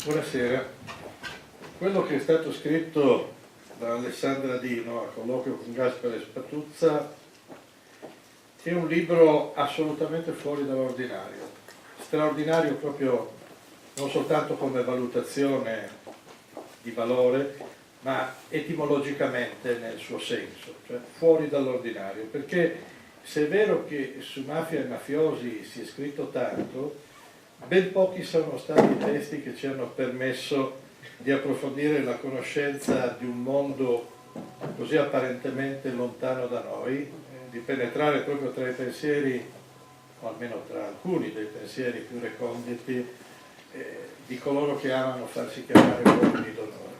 Buonasera. Quello che è stato scritto da Alessandra Dino a colloquio con Gaspare Spatuzza è un libro assolutamente fuori dall'ordinario, straordinario proprio non soltanto come valutazione di valore, ma etimologicamente nel suo senso, cioè fuori dall'ordinario, perché se è vero che su mafia e mafiosi si è scritto tanto, ben pochi sono stati i testi che ci hanno permesso di approfondire la conoscenza di un mondo così apparentemente lontano da noi, di penetrare proprio tra i pensieri, o almeno tra alcuni dei pensieri più reconditi, di coloro che amano farsi chiamare uomini d'onore.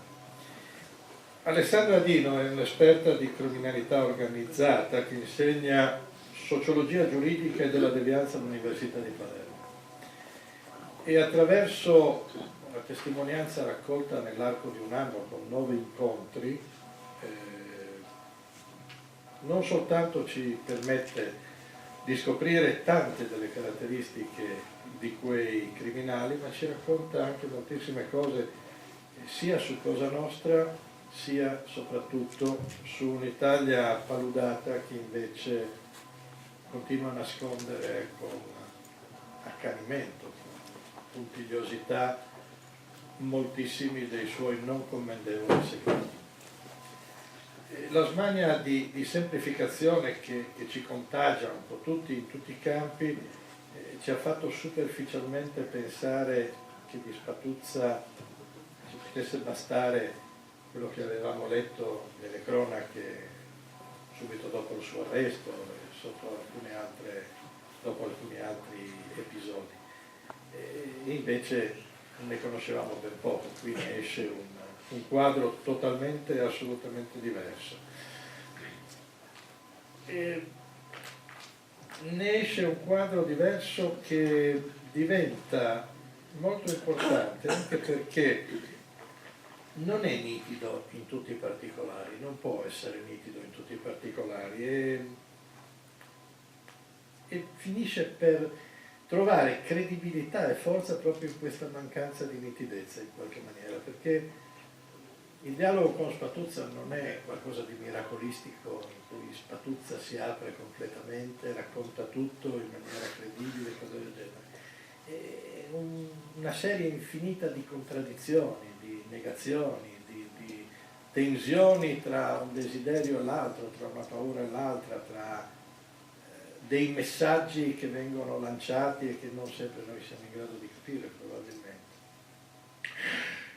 Alessandra Dino è un'esperta di criminalità organizzata che insegna sociologia giuridica e della devianza all'Università di Palermo. E attraverso una testimonianza raccolta nell'arco di un anno con 9 incontri, non soltanto ci permette di scoprire tante delle caratteristiche di quei criminali, ma ci racconta anche moltissime cose sia su Cosa Nostra, sia soprattutto su un'Italia paludata che invece continua a nascondere con accanimento, puntigliosità, moltissimi dei suoi non commendevoli segreti. La smania di semplificazione che ci contagia un po' tutti in tutti i campi ci ha fatto superficialmente pensare che di Spatuzza ci potesse bastare quello che avevamo letto nelle cronache subito dopo il suo arresto e dopo alcuni altri episodi. E invece ne conoscevamo ben poco, qui ne esce un quadro totalmente e assolutamente diverso. E ne esce un quadro diverso che diventa molto importante anche perché non è nitido in tutti i particolari, non può essere nitido in tutti i particolari e finisce per trovare credibilità e forza proprio in questa mancanza di nitidezza in qualche maniera, perché il dialogo con Spatuzza non è qualcosa di miracolistico in cui Spatuzza si apre completamente, racconta tutto in maniera credibile, cose del genere. È una serie infinita di contraddizioni, di negazioni, di tensioni tra un desiderio e l'altro, tra una paura e l'altra, tra dei messaggi che vengono lanciati e che non sempre noi siamo in grado di capire probabilmente.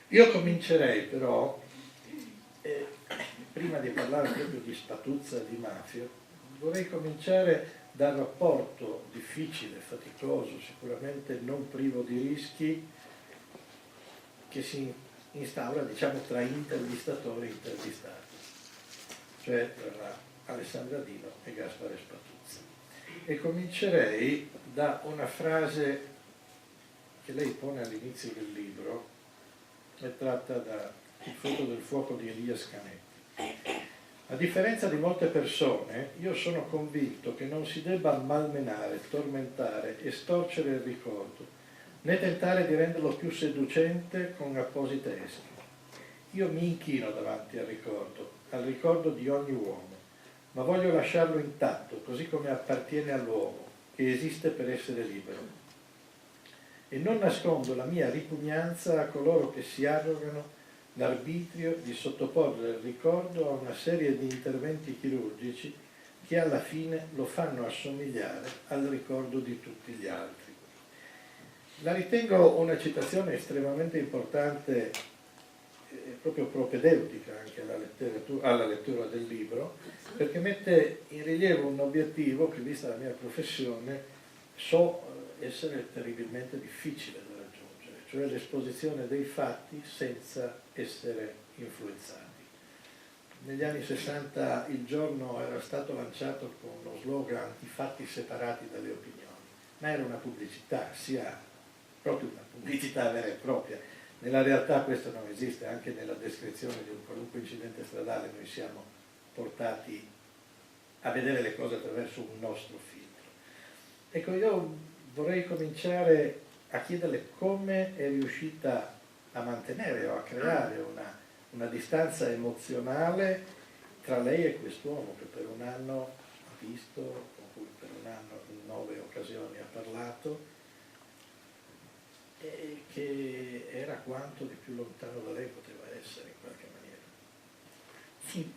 Io comincerei però, prima di parlare proprio di Spatuzza e di mafia, vorrei cominciare dal rapporto difficile, faticoso, sicuramente non privo di rischi, che si instaura, diciamo, tra intervistatori e intervistati, cioè tra Alessandra Dino e Gaspare Spatuzza. E comincerei da una frase che lei pone all'inizio del libro, è tratta da Il frutto del fuoco di Elias Canetti. A differenza di molte persone, io sono convinto che non si debba malmenare, tormentare e storcere il ricordo, né tentare di renderlo più seducente con apposite esche. Io mi inchino davanti al ricordo di ogni uomo, ma voglio lasciarlo intatto, così come appartiene all'uomo, che esiste per essere libero. E non nascondo la mia ripugnanza a coloro che si arrogano l'arbitrio di sottoporre il ricordo a una serie di interventi chirurgici che alla fine lo fanno assomigliare al ricordo di tutti gli altri. La ritengo una citazione estremamente importante, proprio propedeutica anche alla lettura del libro, perché mette in rilievo un obiettivo che, vista la mia professione, so essere terribilmente difficile da raggiungere, cioè l'esposizione dei fatti senza essere influenzati. Negli anni 60 il giorno era stato lanciato con lo slogan "i fatti separati dalle opinioni", ma era una pubblicità, sia proprio una pubblicità vera e propria. Nella realtà questo non esiste, anche nella descrizione di un qualunque incidente stradale noi siamo portati a vedere le cose attraverso un nostro filtro. Ecco, io vorrei cominciare a chiederle come è riuscita a mantenere o a creare una distanza emozionale tra lei e quest'uomo che per un anno ha visto, con cui per un anno in 9 occasioni ha parlato, e che era quanto di più lontano da lei poteva essere in qualche maniera. Sì,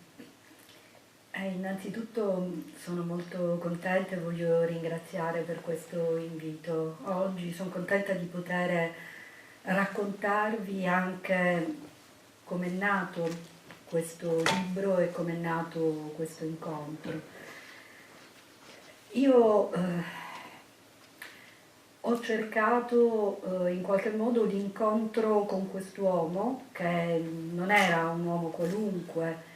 innanzitutto sono molto contenta e voglio ringraziare per questo invito. Oggi sono contenta di poter raccontarvi anche come è nato questo libro e come è nato questo incontro. Io ho cercato in qualche modo l'incontro con quest'uomo, che non era un uomo qualunque,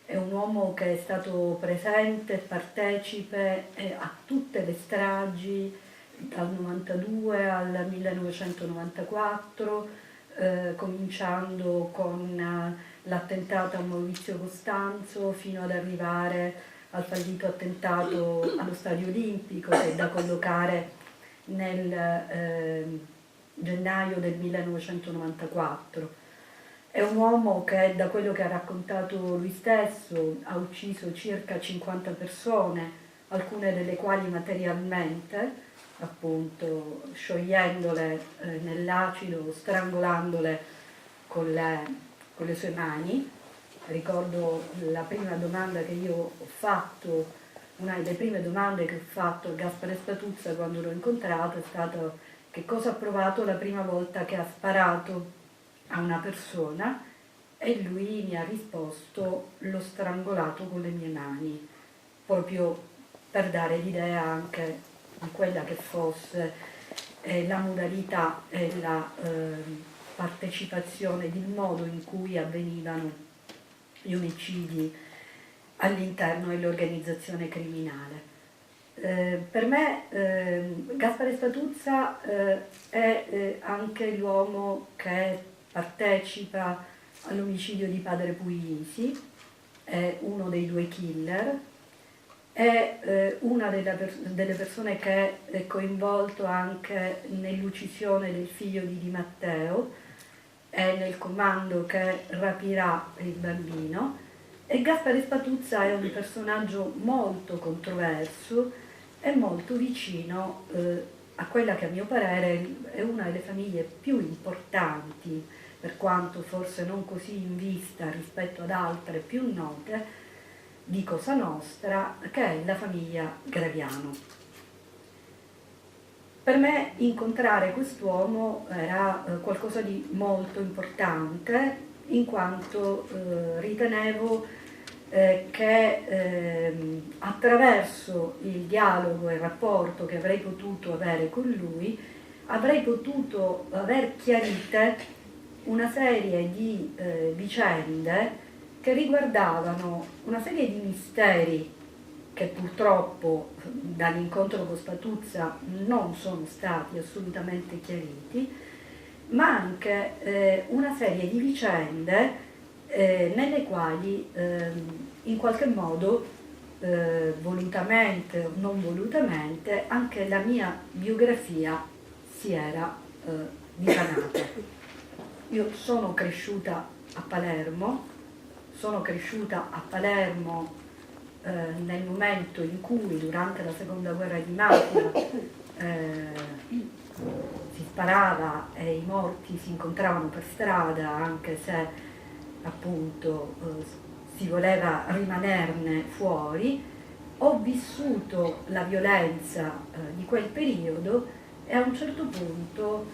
è un uomo che è stato presente, partecipe a tutte le stragi dal 92 al 1994, cominciando con l'attentato a Maurizio Costanzo fino ad arrivare al fallito attentato allo Stadio Olimpico, che è da collocare nel gennaio del 1994. È un uomo che, da quello che ha raccontato lui stesso, ha ucciso circa 50 persone, alcune delle quali materialmente, appunto sciogliendole nell'acido, strangolandole con le sue mani. Ricordo la prima domanda che io ho fatto, una delle prime domande che ho fatto a Gaspare Spatuzza quando l'ho incontrato è stata: che cosa ha provato la prima volta che ha sparato a una persona? E lui mi ha risposto: l'ho strangolato con le mie mani, proprio per dare l'idea anche di quella che fosse la modalità e la partecipazione, il modo in cui avvenivano gli omicidi all'interno dell'organizzazione criminale. Per me Gaspare Spatuzza è anche l'uomo che partecipa all'omicidio di padre Puglisi, è uno dei 2 killer, è una delle persone che è coinvolto anche nell'uccisione del figlio di Di Matteo, è nel comando che rapirà il bambino. E Gaspare Spatuzza è un personaggio molto controverso e molto vicino a quella che a mio parere è una delle famiglie più importanti, per quanto forse non così in vista rispetto ad altre più note, di Cosa Nostra, che è la famiglia Graviano. Per me incontrare quest'uomo era qualcosa di molto importante, in quanto ritenevo che attraverso il dialogo e il rapporto che avrei potuto avere con lui avrei potuto aver chiarite una serie di vicende che riguardavano una serie di misteri che purtroppo dall'incontro con Spatuzza non sono stati assolutamente chiariti, ma anche una serie di vicende nelle quali in qualche modo, volutamente o non volutamente, anche la mia biografia si era dipanata. Io sono cresciuta a Palermo nel momento in cui, durante la seconda guerra di mafia, si sparava e i morti si incontravano per strada, anche se appunto si voleva rimanerne fuori. Ho vissuto la violenza di quel periodo e a un certo punto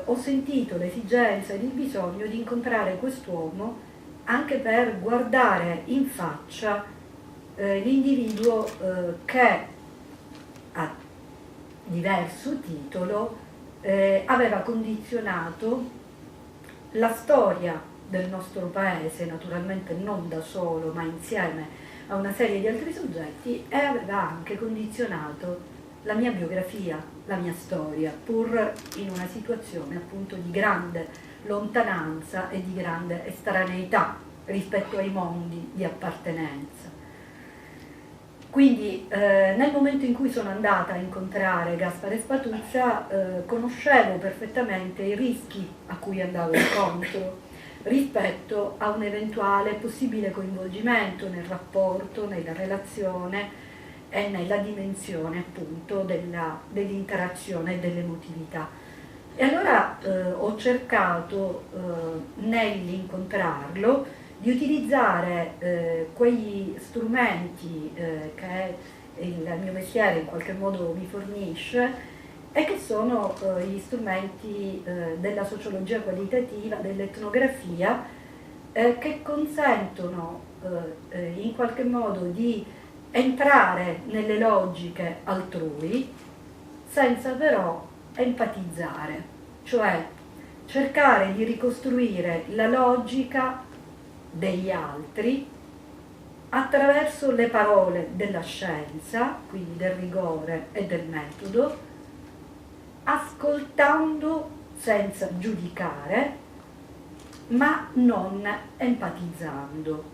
ho sentito l'esigenza ed il bisogno di incontrare quest'uomo anche per guardare in faccia l'individuo che a diverso titolo aveva condizionato la storia del nostro paese, naturalmente non da solo, ma insieme a una serie di altri soggetti, e aveva anche condizionato la mia biografia, la mia storia, pur in una situazione appunto di grande lontananza e di grande estraneità rispetto ai mondi di appartenenza. Quindi nel momento in cui sono andata a incontrare Gaspare Spatuzza conoscevo perfettamente i rischi a cui andavo incontro rispetto a un eventuale possibile coinvolgimento nel rapporto, nella relazione e nella dimensione appunto dell'interazione e dell'emotività. E allora ho cercato nell'incontrarlo di utilizzare quegli strumenti che il mio mestiere in qualche modo mi fornisce e che sono gli strumenti della sociologia qualitativa, dell'etnografia, che consentono in qualche modo di entrare nelle logiche altrui senza però empatizzare, cioè cercare di ricostruire la logica degli altri attraverso le parole della scienza, quindi del rigore e del metodo, ascoltando senza giudicare, ma non empatizzando.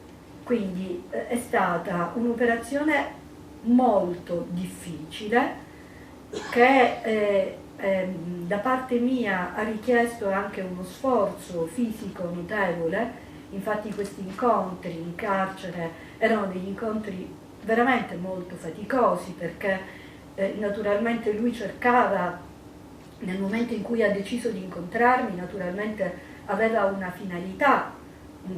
Quindi è stata un'operazione molto difficile che da parte mia ha richiesto anche uno sforzo fisico notevole. Infatti questi incontri in carcere erano degli incontri veramente molto faticosi perché naturalmente lui cercava, nel momento in cui ha deciso di incontrarmi, naturalmente aveva una finalità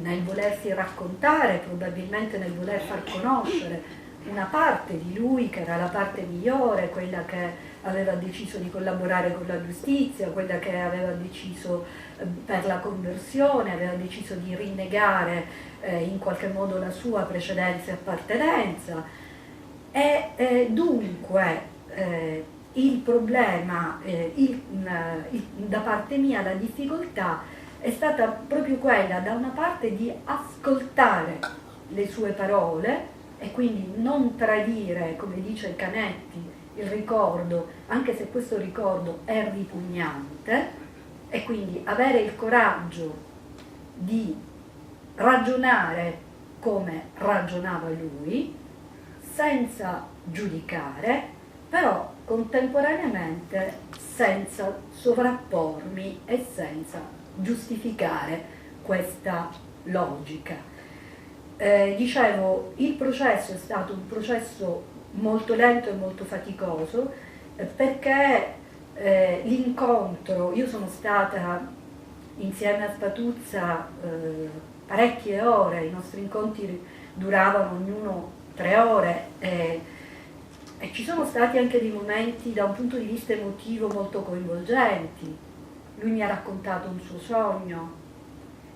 nel volersi raccontare, probabilmente nel voler far conoscere una parte di lui che era la parte migliore, quella che aveva deciso di collaborare con la giustizia, quella che aveva deciso per la conversione, aveva deciso di rinnegare in qualche modo la sua precedenza e appartenenza. E dunque il problema, da parte mia la difficoltà è stata proprio quella, da una parte, di ascoltare le sue parole e quindi non tradire, come dice Canetti, il ricordo, anche se questo ricordo è ripugnante, e quindi avere il coraggio di ragionare come ragionava lui, senza giudicare, però contemporaneamente senza sovrappormi e senza giustificare questa logica. Dicevo, il processo è stato un processo molto lento e molto faticoso perché l'incontro, io sono stata insieme a Spatuzza parecchie ore, i nostri incontri duravano ognuno 3 ore e ci sono stati anche dei momenti da un punto di vista emotivo molto coinvolgenti. Lui mi ha raccontato un suo sogno,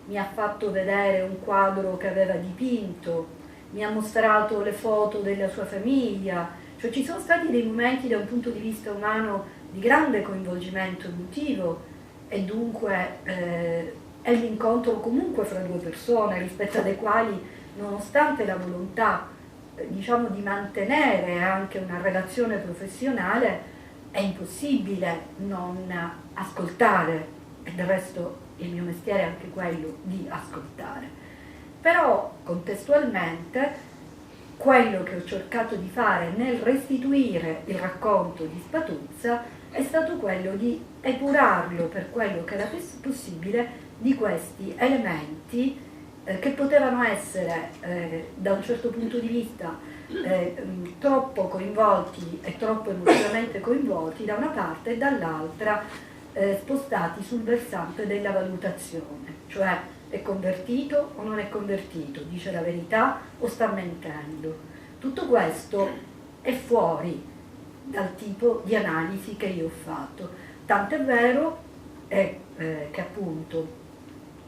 mi ha fatto vedere un quadro che aveva dipinto, mi ha mostrato le foto della sua famiglia, cioè ci sono stati dei momenti da un punto di vista umano di grande coinvolgimento emotivo e dunque è l'incontro comunque fra due persone rispetto alle quali, nonostante la volontà diciamo di mantenere anche una relazione professionale, è impossibile non ascoltare, e del resto il mio mestiere è anche quello di ascoltare. Però contestualmente quello che ho cercato di fare nel restituire il racconto di Spatuzza è stato quello di epurarlo per quello che era possibile di questi elementi che potevano essere da un certo punto di vista troppo coinvolti e troppo emotivamente coinvolti da una parte e dall'altra spostati sul versante della valutazione, cioè è convertito o non è convertito, dice la verità o sta mentendo. Tutto questo è fuori dal tipo di analisi che io ho fatto, tant'è vero che appunto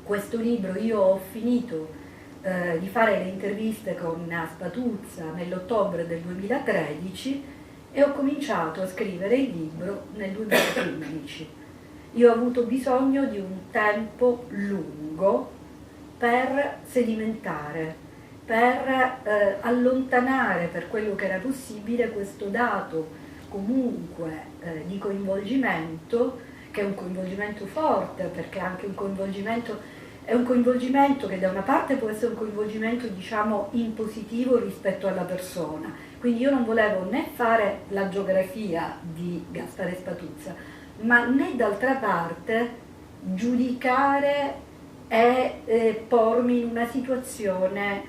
questo libro io ho finito di fare le interviste con Spatuzza nell'ottobre del 2013 e ho cominciato a scrivere il libro nel 2015. Io ho avuto bisogno di un tempo lungo per sedimentare, per allontanare per quello che era possibile questo dato comunque di coinvolgimento, che è un coinvolgimento forte, perché è anche un coinvolgimento È un coinvolgimento che da una parte può essere un coinvolgimento, diciamo, in positivo rispetto alla persona. Quindi io non volevo né fare la geografia di Gaspare Spatuzza, ma né d'altra parte giudicare e pormi in una situazione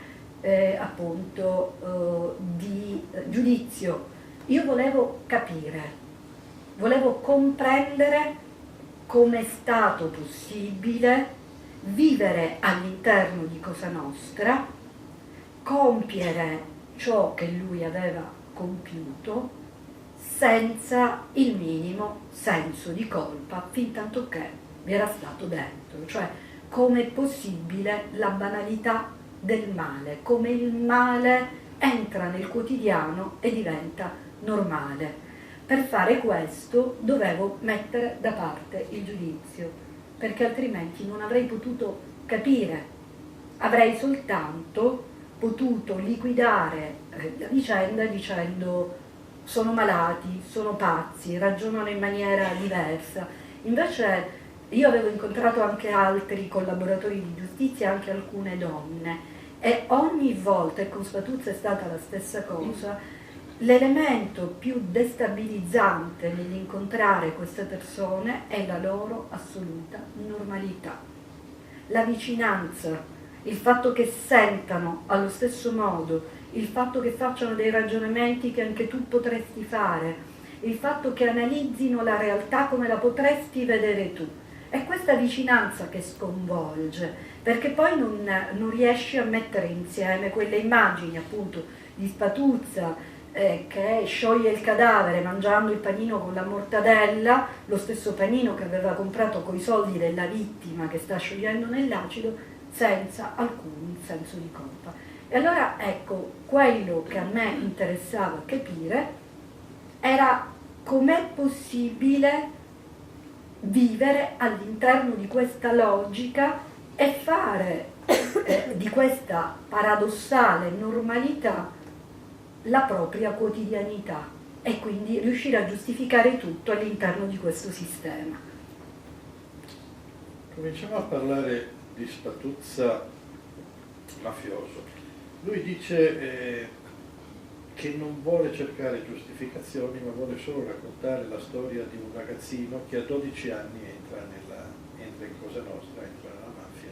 appunto di giudizio. Io volevo capire, volevo comprendere come è stato possibile vivere all'interno di Cosa Nostra, compiere ciò che lui aveva compiuto senza il minimo senso di colpa, fin tanto che vi era stato dentro, cioè come è possibile la banalità del male, come il male entra nel quotidiano e diventa normale. Per fare questo dovevo mettere da parte il giudizio, perché altrimenti non avrei potuto capire, avrei soltanto potuto liquidare la vicenda dicendo sono malati, sono pazzi, ragionano in maniera diversa. Invece io avevo incontrato anche altri collaboratori di giustizia, anche alcune donne, e ogni volta, e con Spatuzza è stata la stessa cosa, l'elemento più destabilizzante nell'incontrare queste persone è la loro assoluta normalità. La vicinanza, il fatto che sentano allo stesso modo, il fatto che facciano dei ragionamenti che anche tu potresti fare, il fatto che analizzino la realtà come la potresti vedere tu. È questa vicinanza che sconvolge, perché poi non riesci a mettere insieme quelle immagini appunto di Spatuzza che scioglie il cadavere mangiando il panino con la mortadella, lo stesso panino che aveva comprato coi soldi della vittima che sta sciogliendo nell'acido, senza alcun senso di colpa. E allora ecco, quello che a me interessava capire era com'è possibile vivere all'interno di questa logica e fare di questa paradossale normalità la propria quotidianità e quindi riuscire a giustificare tutto all'interno di questo sistema. Cominciamo a parlare di Spatuzza mafioso. Lui dice che non vuole cercare giustificazioni, ma vuole solo raccontare la storia di un ragazzino che a 12 anni entra in Cosa Nostra, entra nella mafia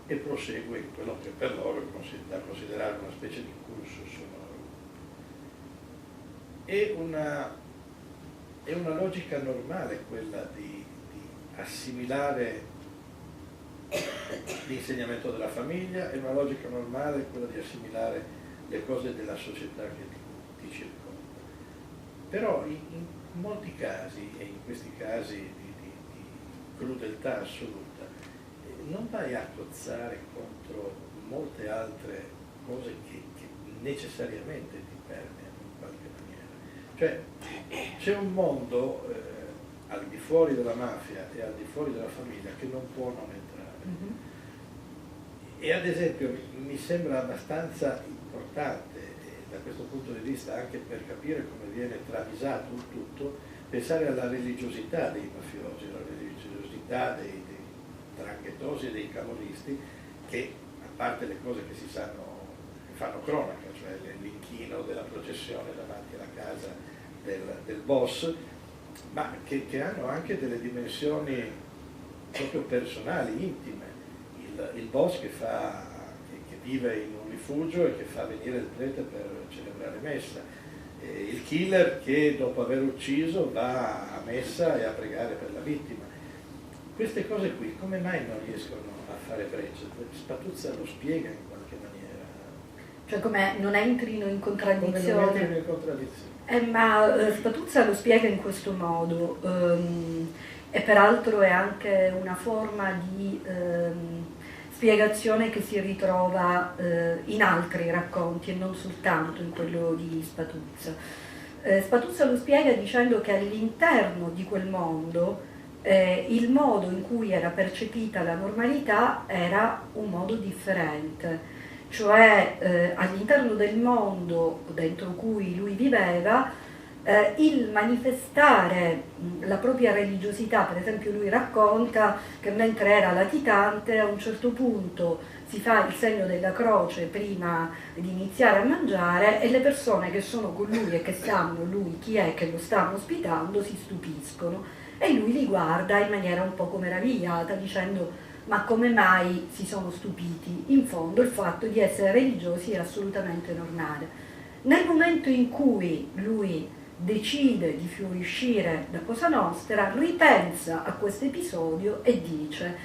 e prosegue in quello che per loro è da considerare una specie di cursus honorum. È una logica normale quella di assimilare l'insegnamento della famiglia, è una logica normale quella di assimilare le cose della società che ti circonda. Però in molti casi, e in questi casi di crudeltà assoluta, non vai a cozzare contro molte altre cose che necessariamente ti permeano in qualche maniera. Cioè c'è un mondo al di fuori della mafia e al di fuori della famiglia che non può non entrare. Mm-hmm. E ad esempio mi sembra abbastanza importante da questo punto di vista, anche per capire come viene travisato il tutto, pensare alla religiosità dei mafiosi, alla religiosità dei dranghettosi e dei camorristi, che a parte le cose che si sanno, che fanno cronaca, cioè l'inchino della processione davanti alla casa del boss, ma che hanno anche delle dimensioni proprio personali, intime. Il boss che vive in un rifugio e che fa venire il prete per celebrare messa, il killer che dopo aver ucciso va a messa e a pregare per la vittima. Queste cose qui come mai non riescono a fare breccia? Spatuzza lo spiega in qualche maniera. Cioè come non entrino in contraddizione. Come non entrino in contraddizione. Ma Spatuzza lo spiega in questo modo, e peraltro è anche una forma di spiegazione che si ritrova in altri racconti e non soltanto in quello di Spatuzza. Spatuzza lo spiega dicendo che all'interno di quel mondo il modo in cui era percepita la normalità era un modo differente, cioè all'interno del mondo dentro cui lui viveva il manifestare la propria religiosità. Per esempio lui racconta che mentre era latitante a un certo punto si fa il segno della croce prima di iniziare a mangiare e le persone che sono con lui e che sanno lui chi è che lo stanno ospitando si stupiscono e lui li guarda in maniera un poco meravigliata dicendo: ma come mai si sono stupiti? In fondo il fatto di essere religiosi è assolutamente normale. Nel momento in cui lui decide di fuoriuscire da Cosa Nostra, ripensa a questo episodio e dice: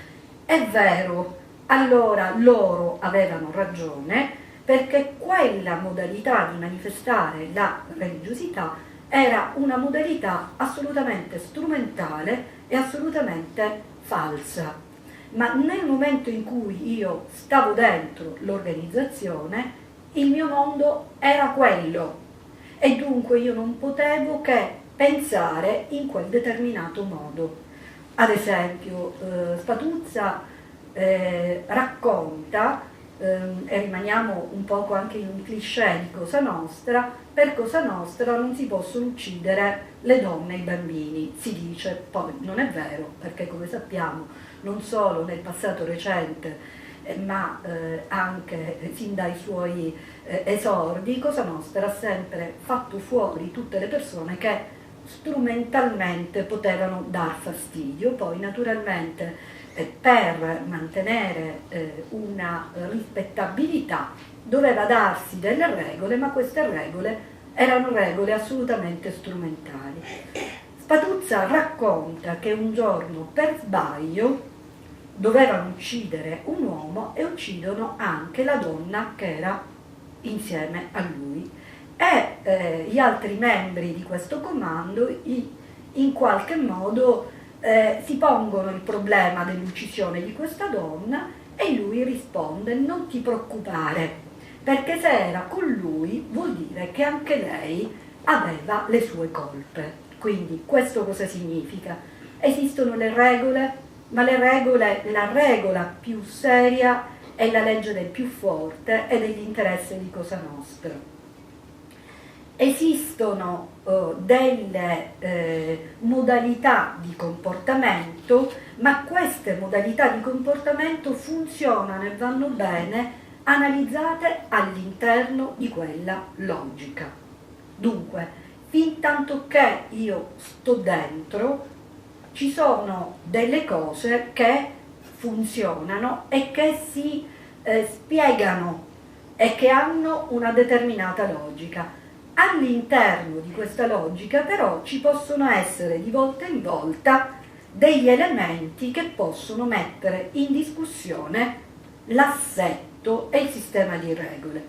è vero, allora loro avevano ragione, perché quella modalità di manifestare la religiosità era una modalità assolutamente strumentale e assolutamente falsa. Ma nel momento in cui io stavo dentro l'organizzazione, il mio mondo era quello e dunque io non potevo che pensare in quel determinato modo. Ad esempio, Spatuzza racconta, e rimaniamo un poco anche in un cliché di Cosa Nostra, per Cosa Nostra non si possono uccidere le donne e i bambini, si dice. Poi non è vero, perché come sappiamo non solo nel passato recente ma anche sin dai suoi esordi, Cosa Nostra ha sempre fatto fuori tutte le persone che strumentalmente potevano dar fastidio. Poi naturalmente per mantenere una rispettabilità doveva darsi delle regole, ma queste regole erano regole assolutamente strumentali. Spatuzza racconta che un giorno per sbaglio dovevano uccidere un uomo e uccidono anche la donna che era insieme a lui e gli altri membri di questo comando in qualche modo si pongono il problema dell'uccisione di questa donna e lui risponde: non ti preoccupare, perché se era con lui vuol dire che anche lei aveva le sue colpe. Quindi questo cosa significa? Esistono le regole, ma le regole, la regola più seria è la legge del più forte e dell'interesse di Cosa Nostra. Esistono delle modalità di comportamento, ma queste modalità di comportamento funzionano e vanno bene analizzate all'interno di quella logica. Dunque, fin tanto che io sto dentro, ci sono delle cose che funzionano e che si spiegano e che hanno una determinata logica. All'interno di questa logica però ci possono essere di volta in volta degli elementi che possono mettere in discussione l'assetto e il sistema di regole.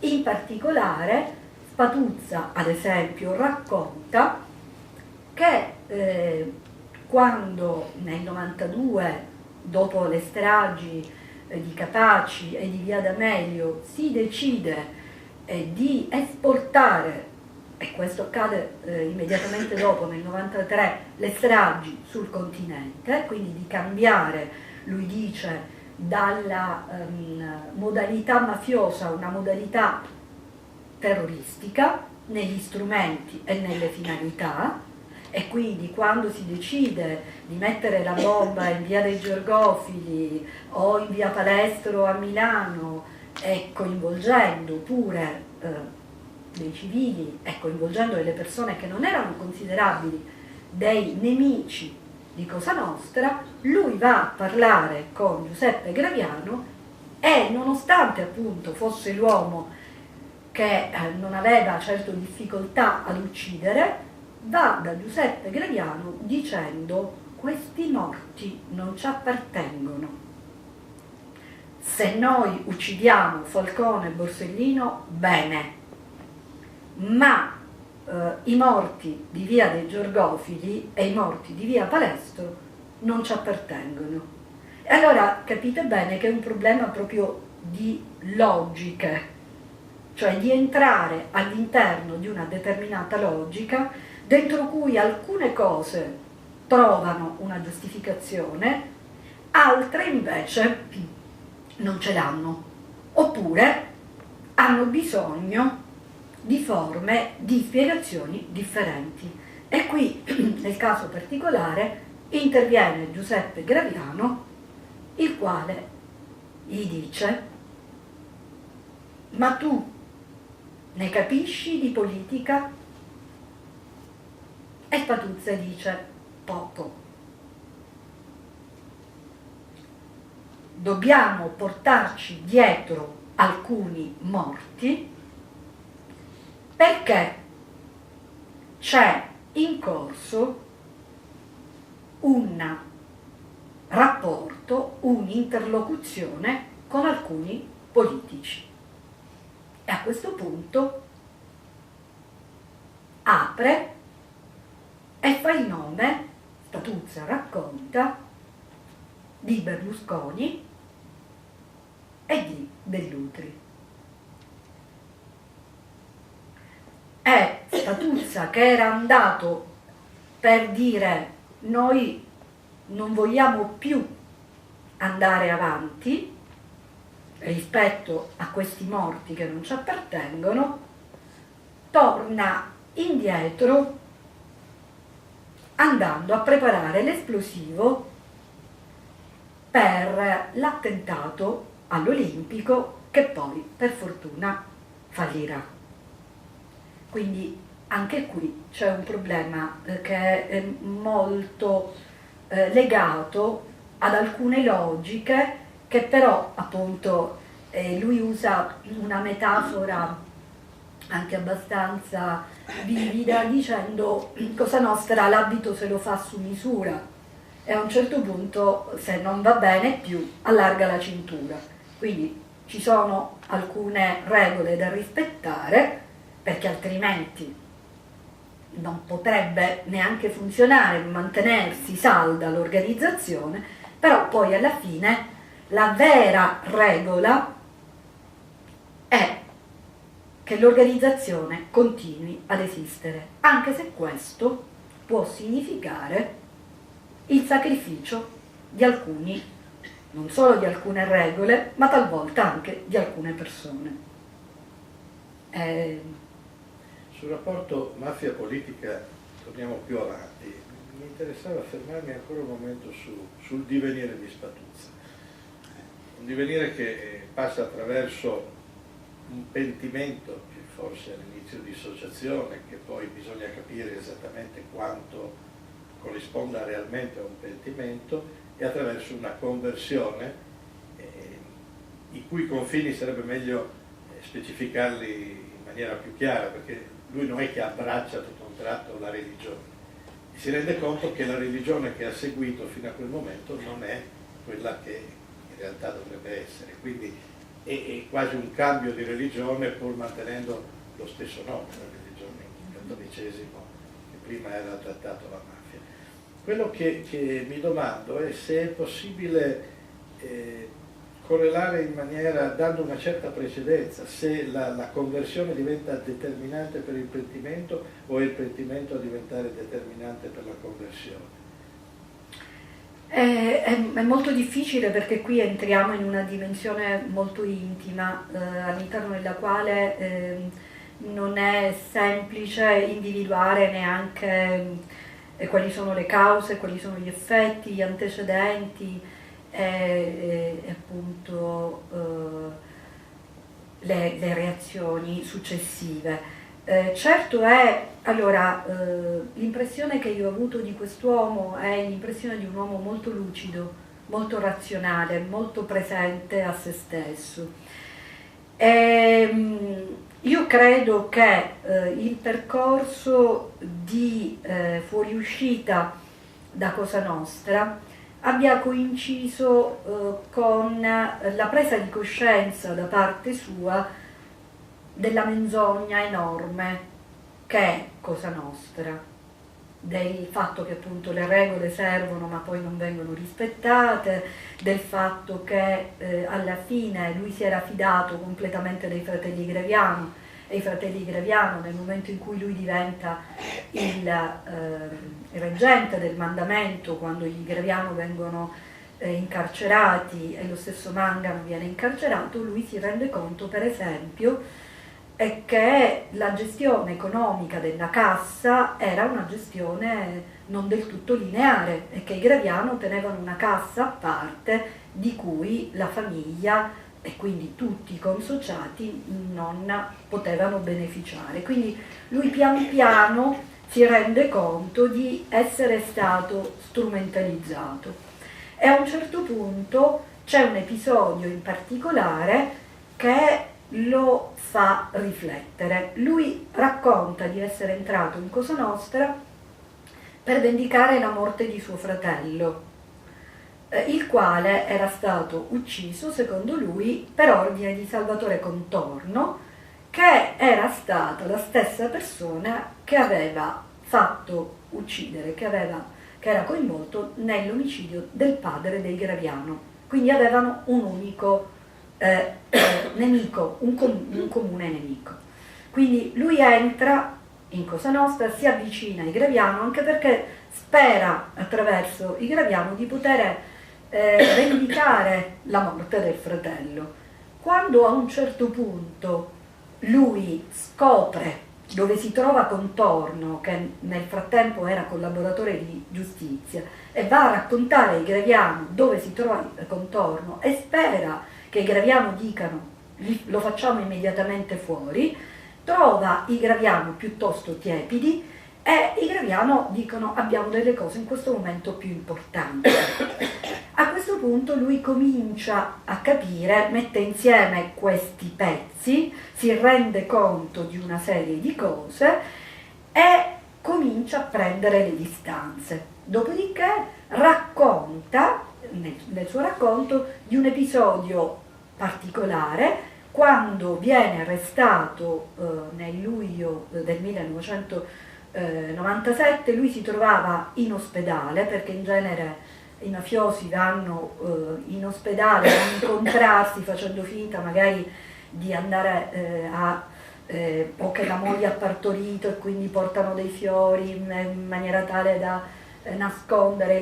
In particolare Spatuzza, ad esempio, racconta che quando nel 92, dopo le stragi di Capaci e di Via D'Amelio, si decide di esportare, e questo accade immediatamente dopo, nel 93, le stragi sul continente, quindi di cambiare, lui dice, dalla modalità mafiosa a una modalità terroristica negli strumenti e nelle finalità. E quindi quando si decide di mettere la bomba in via dei Georgofili o in via Palestro a Milano, e coinvolgendo pure dei civili e coinvolgendo delle persone che non erano considerabili dei nemici di Cosa Nostra, lui va a parlare con Giuseppe Graviano e, nonostante appunto fosse l'uomo che non aveva certo difficoltà ad uccidere, va da Giuseppe Graviano dicendo: questi morti non ci appartengono. Se noi uccidiamo Falcone e Borsellino, bene, ma i morti di via dei Georgofili e i morti di via Palestro non ci appartengono. E allora capite bene che è un problema proprio di logiche, cioè di entrare all'interno di una determinata logica dentro cui alcune cose trovano una giustificazione, altre invece non ce l'hanno, oppure hanno bisogno di forme, di spiegazioni differenti. E qui, nel caso particolare, interviene Giuseppe Graviano, il quale gli dice: ma tu ne capisci di politica? E Spatuzza dice: poco. Dobbiamo portarci dietro alcuni morti perché c'è in corso un rapporto, un'interlocuzione con alcuni politici. E a questo punto apre e fa il nome, Spatuzza racconta, di Berlusconi e di Dell'Utri. È Spatuzza che era andato per dire: noi non vogliamo più andare avanti rispetto a questi morti che non ci appartengono, torna indietro andando a preparare l'esplosivo per l'attentato all'Olimpico, che poi per fortuna fallirà. Quindi anche qui c'è un problema che è molto legato ad alcune logiche, che però appunto lui usa una metafora anche abbastanza vivida dicendo: Cosa Nostra l'abito se lo fa su misura, e a un certo punto, se non va bene più, allarga la cintura. Quindi ci sono alcune regole da rispettare, perché altrimenti non potrebbe neanche funzionare, mantenersi salda l'organizzazione, però poi alla fine la vera regola è che l'organizzazione continui ad esistere, anche se questo può significare il sacrificio di alcuni, non solo di alcune regole, ma talvolta anche di alcune persone. Sul rapporto mafia-politica torniamo più avanti. Mi interessava fermarmi ancora un momento sul divenire di Spatuzza. Un divenire che passa attraverso un pentimento, che forse all'inizio di associazione, che poi bisogna capire esattamente quanto corrisponda realmente a un pentimento, e attraverso una conversione, i cui confini sarebbe meglio specificarli in maniera più chiara, perché lui non è che abbraccia tutto un tratto la religione, e si rende conto che la religione che ha seguito fino a quel momento non è quella che in realtà dovrebbe essere, quindi è quasi un cambio di religione pur mantenendo lo stesso nome, la religione, il cattolicesimo, che prima era adattato alla mafia. Quello che mi domando è se è possibile correlare in maniera, dando una certa precedenza, se la conversione diventa determinante per il pentimento o è il pentimento a diventare determinante per la conversione. È molto difficile, perché qui entriamo in una dimensione molto intima, all'interno della quale non è semplice individuare neanche quali sono le cause, quali sono gli effetti, gli antecedenti e appunto le reazioni successive. Certo è, allora, l'impressione che io ho avuto di quest'uomo è l'impressione di un uomo molto lucido, molto razionale, molto presente a se stesso. Io credo che il percorso di fuoriuscita da Cosa Nostra abbia coinciso con la presa di coscienza da parte sua della menzogna enorme che è Cosa Nostra, del fatto che appunto le regole servono ma poi non vengono rispettate, del fatto che alla fine lui si era fidato completamente dei fratelli Graviano, e i fratelli Graviano, nel momento in cui lui diventa il reggente del mandamento, quando i Graviano vengono incarcerati e lo stesso Mangano viene incarcerato, lui si rende conto per esempio è che la gestione economica della cassa era una gestione non del tutto lineare e che i Graviano tenevano una cassa a parte di cui la famiglia e quindi tutti i consociati non potevano beneficiare. Quindi lui pian piano si rende conto di essere stato strumentalizzato e a un certo punto c'è un episodio in particolare che lo fa riflettere. Lui racconta di essere entrato in Cosa Nostra per vendicare la morte di suo fratello, il quale era stato ucciso, secondo lui, per ordine di Salvatore Contorno, che era stata la stessa persona che aveva fatto uccidere, che era coinvolto nell'omicidio del padre dei Graviano. Quindi avevano un unico nemico, un comune nemico. Quindi lui entra in Cosa Nostra, si avvicina ai Graviano anche perché spera attraverso i Graviano di poter vendicare la morte del fratello. Quando a un certo punto lui scopre dove si trova Contorno, che nel frattempo era collaboratore di giustizia, e va a raccontare ai Graviano dove si trova Contorno e spera che i Graviano dicano lo facciamo immediatamente fuori, trova i Graviano piuttosto tiepidi e i Graviano dicono abbiamo delle cose in questo momento più importanti. A questo punto lui comincia a capire, mette insieme questi pezzi, si rende conto di una serie di cose e comincia a prendere le distanze. Dopodiché racconta, nel suo racconto, di un episodio particolare quando viene arrestato nel luglio del 1997. Lui si trovava in ospedale perché in genere i mafiosi vanno in ospedale a incontrarsi facendo finta magari di andare o che la moglie ha partorito e quindi portano dei fiori in maniera tale da nascondere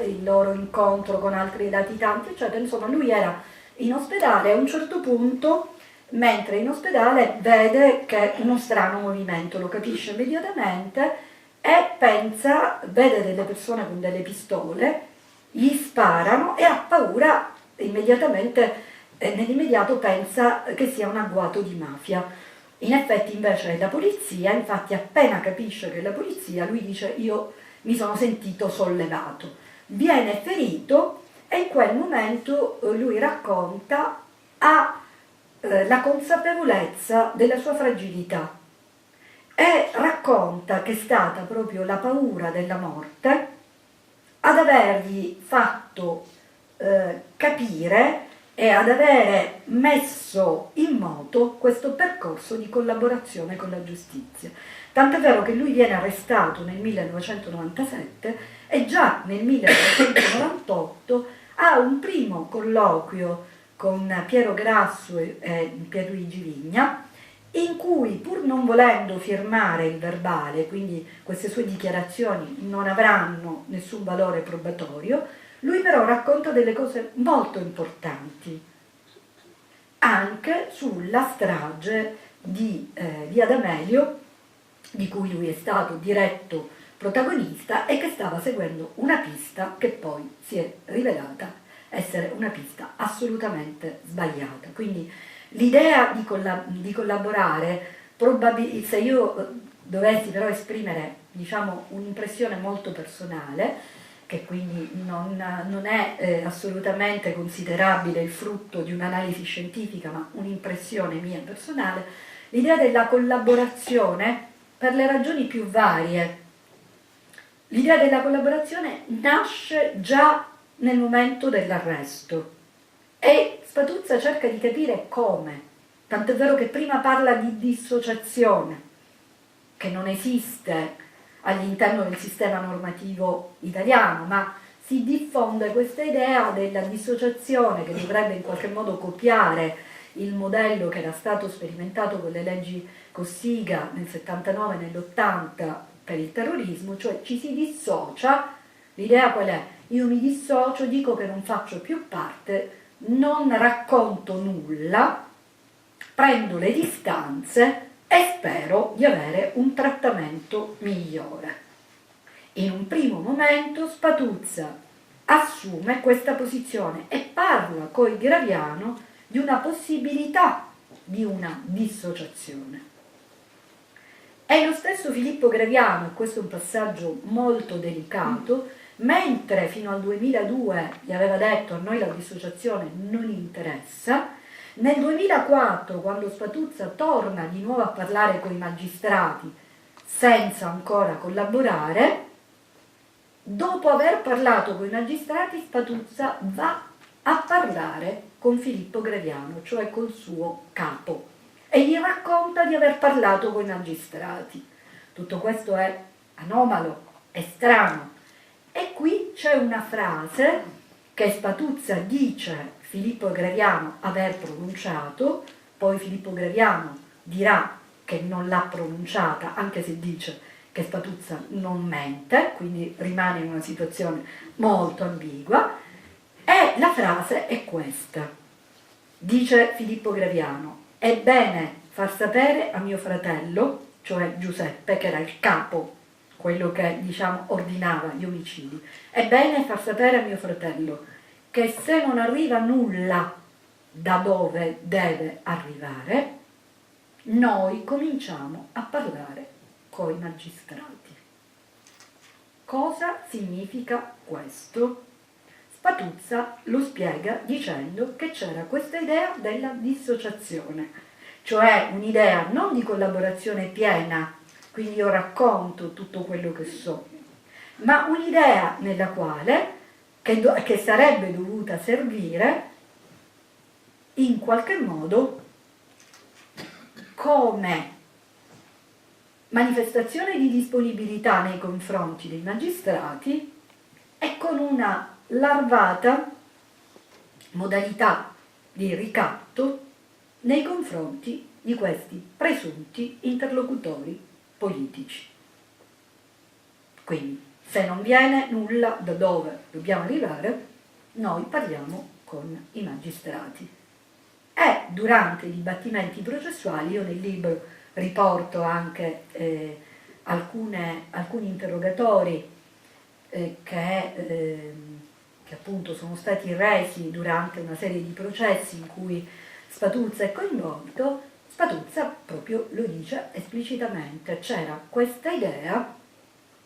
il loro incontro con altri latitanti, eccetera. Insomma, lui era in ospedale e a un certo punto, mentre in ospedale, vede che uno strano movimento, lo capisce immediatamente e pensa, vede delle persone con delle pistole, gli sparano e ha paura immediatamente, nell'immediato pensa che sia un agguato di mafia. In effetti invece è la polizia, infatti appena capisce che è la polizia lui dice io mi sono sentito sollevato, viene ferito e in quel momento lui racconta la consapevolezza della sua fragilità e racconta che è stata proprio la paura della morte ad avergli fatto capire e ad avere messo in moto questo percorso di collaborazione con la giustizia. Tant'è vero che lui viene arrestato nel 1997 e già nel 1998 ha un primo colloquio con Piero Grasso e Pierluigi Vigna, in cui, pur non volendo firmare il verbale, quindi queste sue dichiarazioni non avranno nessun valore probatorio, lui però racconta delle cose molto importanti, anche sulla strage di Via D'Amelio, di cui lui è stato diretto protagonista e che stava seguendo una pista che poi si è rivelata essere una pista assolutamente sbagliata. Quindi l'idea di collaborare, se io dovessi però esprimere, diciamo, un'impressione molto personale, che quindi non è assolutamente considerabile il frutto di un'analisi scientifica, ma un'impressione mia personale, l'idea della collaborazione per le ragioni più varie. L'idea della collaborazione nasce già nel momento dell'arresto e Spatuzza cerca di capire come, tant'è vero che prima parla di dissociazione, che non esiste all'interno del sistema normativo italiano, ma si diffonde questa idea della dissociazione che dovrebbe in qualche modo copiare il modello che era stato sperimentato con le leggi Cossiga nel 79 e nell'80 per il terrorismo, cioè ci si dissocia. L'idea qual è? Io mi dissocio, dico che non faccio più parte, non racconto nulla, prendo le distanze e spero di avere un trattamento migliore. In un primo momento Spatuzza assume questa posizione e parla coi Graviano di una possibilità di una dissociazione. È lo stesso Filippo Graviano, e questo è un passaggio molto delicato, mentre fino al 2002 gli aveva detto a noi la dissociazione non interessa, nel 2004, quando Spatuzza torna di nuovo a parlare con i magistrati senza ancora collaborare, dopo aver parlato con i magistrati, Spatuzza va a parlare con Filippo Graviano, cioè col suo capo, e gli racconta di aver parlato con i magistrati. Tutto questo è anomalo, è strano. E qui c'è una frase che Spatuzza dice Filippo Graviano aver pronunciato, poi Filippo Graviano dirà che non l'ha pronunciata, anche se dice che Spatuzza non mente, quindi rimane in una situazione molto ambigua, e la frase è questa. Dice Filippo Graviano: è bene far sapere a mio fratello, cioè Giuseppe, che era il capo, quello che diciamo ordinava gli omicidi, è bene far sapere a mio fratello che se non arriva nulla da dove deve arrivare, noi cominciamo a parlare coi magistrati. Cosa significa questo? Spatuzza lo spiega dicendo che c'era questa idea della dissociazione, cioè un'idea non di collaborazione piena, quindi io racconto tutto quello che so, ma un'idea nella quale, che sarebbe dovuta servire in qualche modo come manifestazione di disponibilità nei confronti dei magistrati e con una larvata modalità di ricatto nei confronti di questi presunti interlocutori politici. Quindi, se non viene nulla da dove dobbiamo arrivare, noi parliamo con i magistrati. E durante i dibattimenti processuali, io nel libro riporto anche alcuni interrogatori che appunto sono stati resi durante una serie di processi in cui Spatuzza è coinvolto. Spatuzza proprio lo dice esplicitamente, c'era questa idea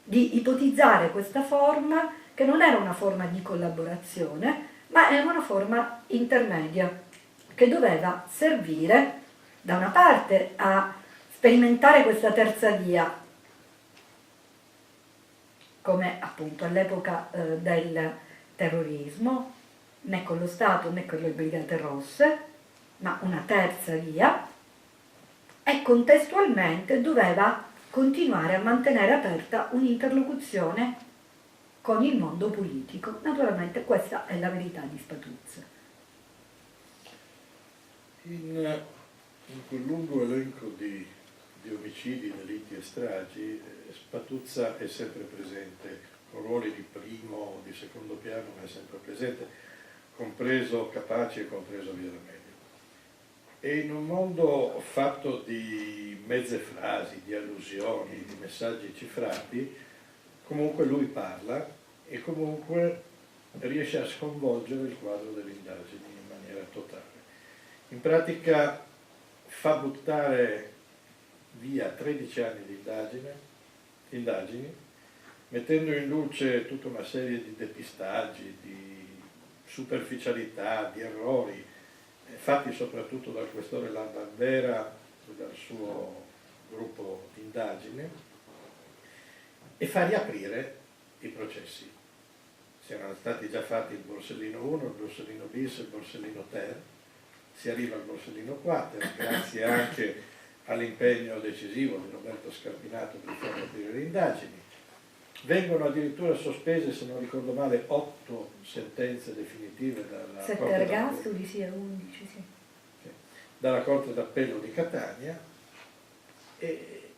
di ipotizzare questa forma che non era una forma di collaborazione, ma era una forma intermedia che doveva servire da una parte a sperimentare questa terza via, come appunto all'epoca del terrorismo, né con lo Stato né con le Brigate Rosse, ma una terza via, e contestualmente doveva continuare a mantenere aperta un'interlocuzione con il mondo politico. Naturalmente questa è la verità di Spatuzza. In quel lungo elenco di omicidi, delitti e stragi, Spatuzza è sempre presente, con ruoli di primo o di secondo piano, ma è sempre presente, compreso Capaci e compreso Via D'Amelio. E in un mondo fatto di mezze frasi, di allusioni, di messaggi cifrati, comunque lui parla e comunque riesce a sconvolgere il quadro delle indagini in maniera totale. In pratica fa buttare via 13 anni di indagini, mettendo in luce tutta una serie di depistaggi, di superficialità, di errori, fatti soprattutto dal questore Lambanvera e dal suo gruppo di indagine, e fa riaprire i processi. Si erano stati già fatti il Borsellino 1, il Borsellino bis, il Borsellino ter, si arriva al Borsellino quater, grazie anche all'impegno decisivo di Roberto Scarpinato per far aprire le indagini. Vengono addirittura sospese, se non ricordo male, 8 sentenze definitive dalla 7 ergastoli, sì, 11, sì. Dalla Corte d'Appello di Catania, e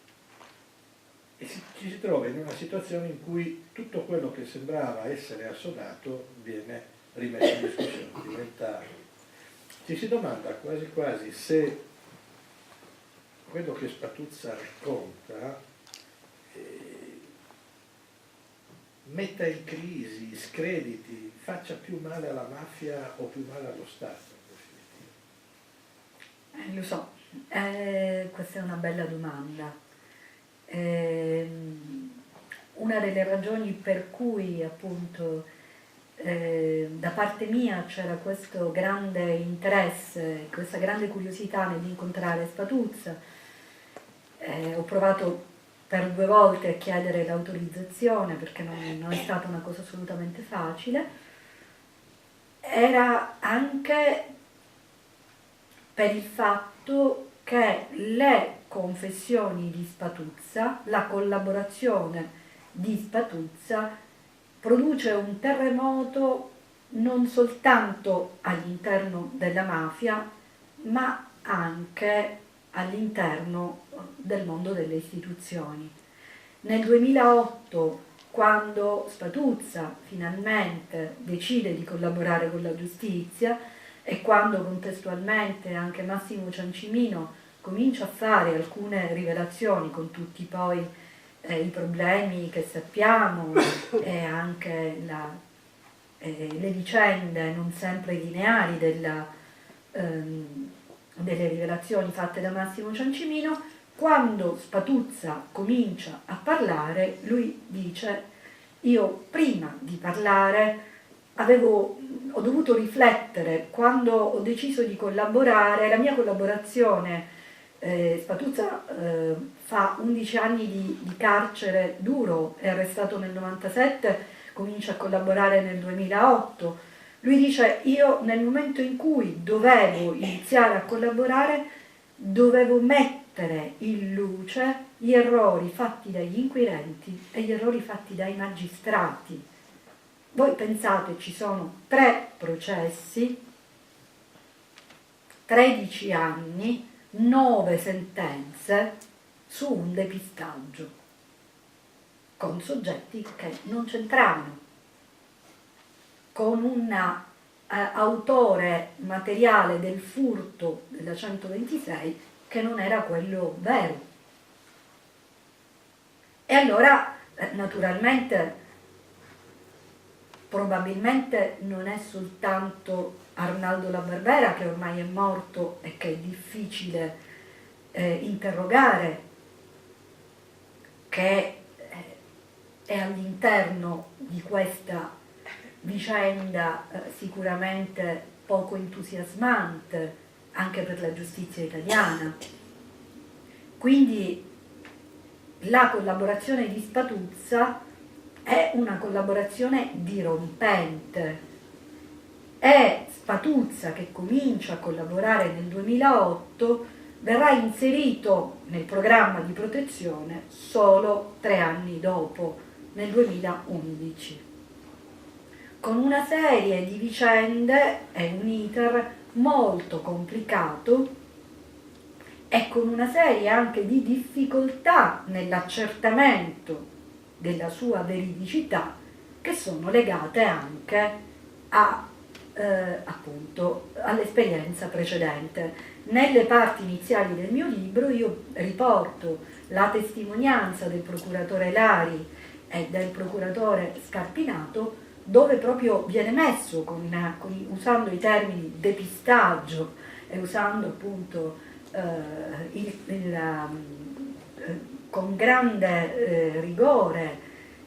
ci si trova in una situazione in cui tutto quello che sembrava essere assodato viene rimesso in discussione, ci si domanda quasi quasi se quello che Spatuzza racconta metta in crisi, screditi, faccia più male alla mafia o più male allo Stato, in definitiva? Lo so, questa è una bella domanda. Una delle ragioni per cui appunto da parte mia c'era questo grande interesse, questa grande curiosità nell'incontrare Spatuzza, ho provato per 2 volte a chiedere l'autorizzazione perché non è stata una cosa assolutamente facile, era anche per il fatto che le confessioni di Spatuzza, la collaborazione di Spatuzza produce un terremoto non soltanto all'interno della mafia, ma anche all'interno del mondo delle istituzioni. Nel 2008, quando Spatuzza finalmente decide di collaborare con la giustizia e quando contestualmente anche Massimo Ciancimino comincia a fare alcune rivelazioni con tutti poi i problemi che sappiamo e anche le vicende non sempre lineari delle rivelazioni fatte da Massimo Ciancimino, quando Spatuzza comincia a parlare, lui dice: io prima di parlare ho dovuto riflettere, quando ho deciso di collaborare, la mia collaborazione, Spatuzza fa 11 anni di carcere duro, è arrestato nel 97, comincia a collaborare nel 2008. Lui dice: io nel momento in cui dovevo iniziare a collaborare dovevo mettere in luce gli errori fatti dagli inquirenti e gli errori fatti dai magistrati. Voi pensate, ci sono 3 processi, 13 anni, 9 sentenze su un depistaggio con soggetti che non c'entravano, con un autore materiale del furto della 126 che non era quello vero. E allora, naturalmente, probabilmente non è soltanto Arnaldo La Barbera, che ormai è morto e che è difficile interrogare, che è all'interno di questa vicenda sicuramente poco entusiasmante anche per la giustizia italiana. Quindi la collaborazione di Spatuzza è una collaborazione dirompente. È Spatuzza che comincia a collaborare nel 2008, verrà inserito nel programma di protezione solo 3 anni dopo, nel 2011, con una serie di vicende e un iter molto complicato e con una serie anche di difficoltà nell'accertamento della sua veridicità, che sono legate anche appunto all'esperienza precedente. Nelle parti iniziali del mio libro io riporto la testimonianza del procuratore Lari e del procuratore Scarpinato, dove proprio viene messo, usando i termini depistaggio e usando appunto con grande rigore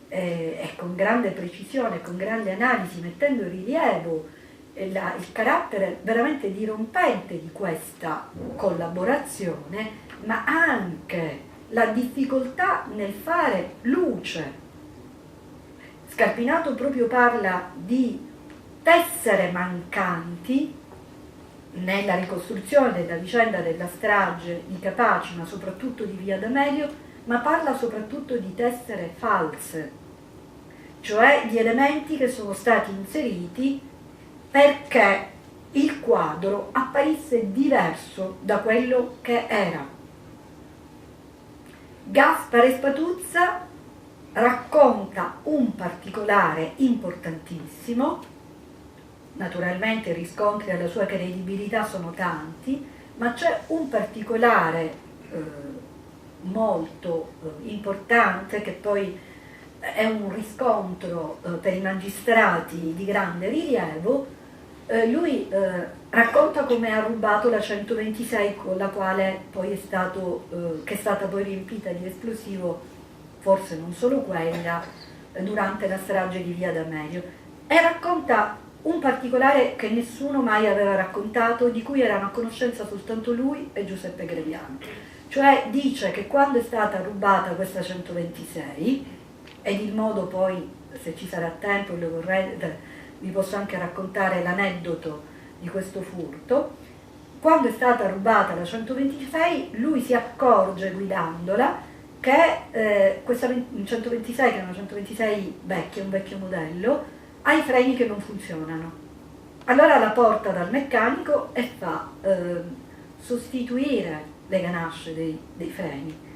e con grande precisione, con grande analisi, mettendo in rilievo il carattere veramente dirompente di questa collaborazione, ma anche la difficoltà nel fare luce. Scarpinato proprio parla di tessere mancanti nella ricostruzione della vicenda della strage di Capaci, ma soprattutto di Via D'Amelio, ma parla soprattutto di tessere false, cioè di elementi che sono stati inseriti perché il quadro apparisse diverso da quello che era. Gaspare Spatuzza racconta un particolare importantissimo. Naturalmente i riscontri alla sua credibilità sono tanti, ma c'è un particolare molto importante, che poi è un riscontro per i magistrati di grande rilievo. Lui racconta come ha rubato la 126 con la quale poi che è stata poi riempita di esplosivo, forse non solo quella, durante la strage di Via D'Amelio, e racconta un particolare che nessuno mai aveva raccontato, di cui erano a conoscenza soltanto lui e Giuseppe Greviano. Cioè dice che quando è stata rubata questa 126, ed il modo poi, se ci sarà tempo, vi posso anche raccontare l'aneddoto di questo furto, quando è stata rubata la 126 lui si accorge guidandola che questa 126, che è una 126 vecchia, un vecchio modello, ha i freni che non funzionano. Allora la porta dal meccanico e fa sostituire le ganasce dei freni.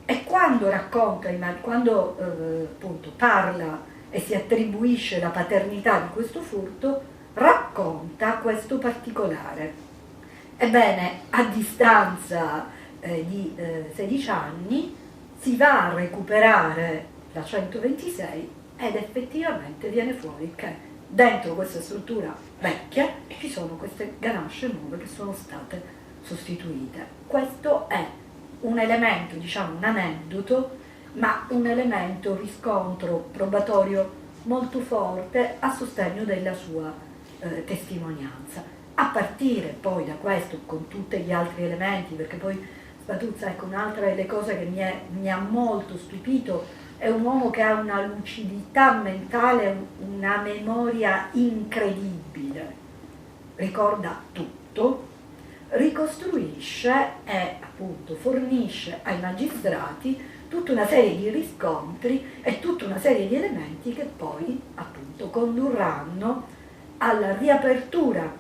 E quando racconta, quando appunto parla e si attribuisce la paternità di questo furto, racconta questo particolare. Ebbene, a distanza di 16 anni si va a recuperare la 126 ed effettivamente viene fuori che dentro questa struttura vecchia ci sono queste ganasce nuove che sono state sostituite. Questo è un elemento, diciamo un aneddoto, ma un elemento riscontro probatorio molto forte a sostegno della sua testimonianza. A partire poi da questo, con tutti gli altri elementi, perché poi Spatuzza, ecco, un'altra delle cose che mi ha molto stupito, è un uomo che ha una lucidità mentale, una memoria incredibile, ricorda tutto, ricostruisce e appunto fornisce ai magistrati tutta una serie di riscontri e tutta una serie di elementi che poi appunto condurranno alla riapertura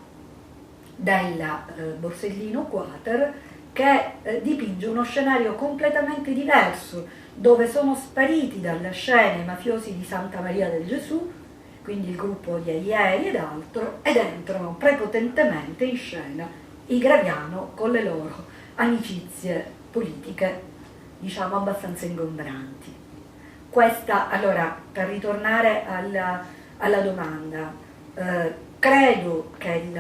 del Borsellino Quater, che dipinge uno scenario completamente diverso, dove sono spariti dalla scena i mafiosi di Santa Maria del Gesù, quindi il gruppo di Aieri ed altro, ed entrano prepotentemente in scena i Graviano con le loro amicizie politiche, diciamo abbastanza ingombranti. Questa, allora, per ritornare alla domanda, credo che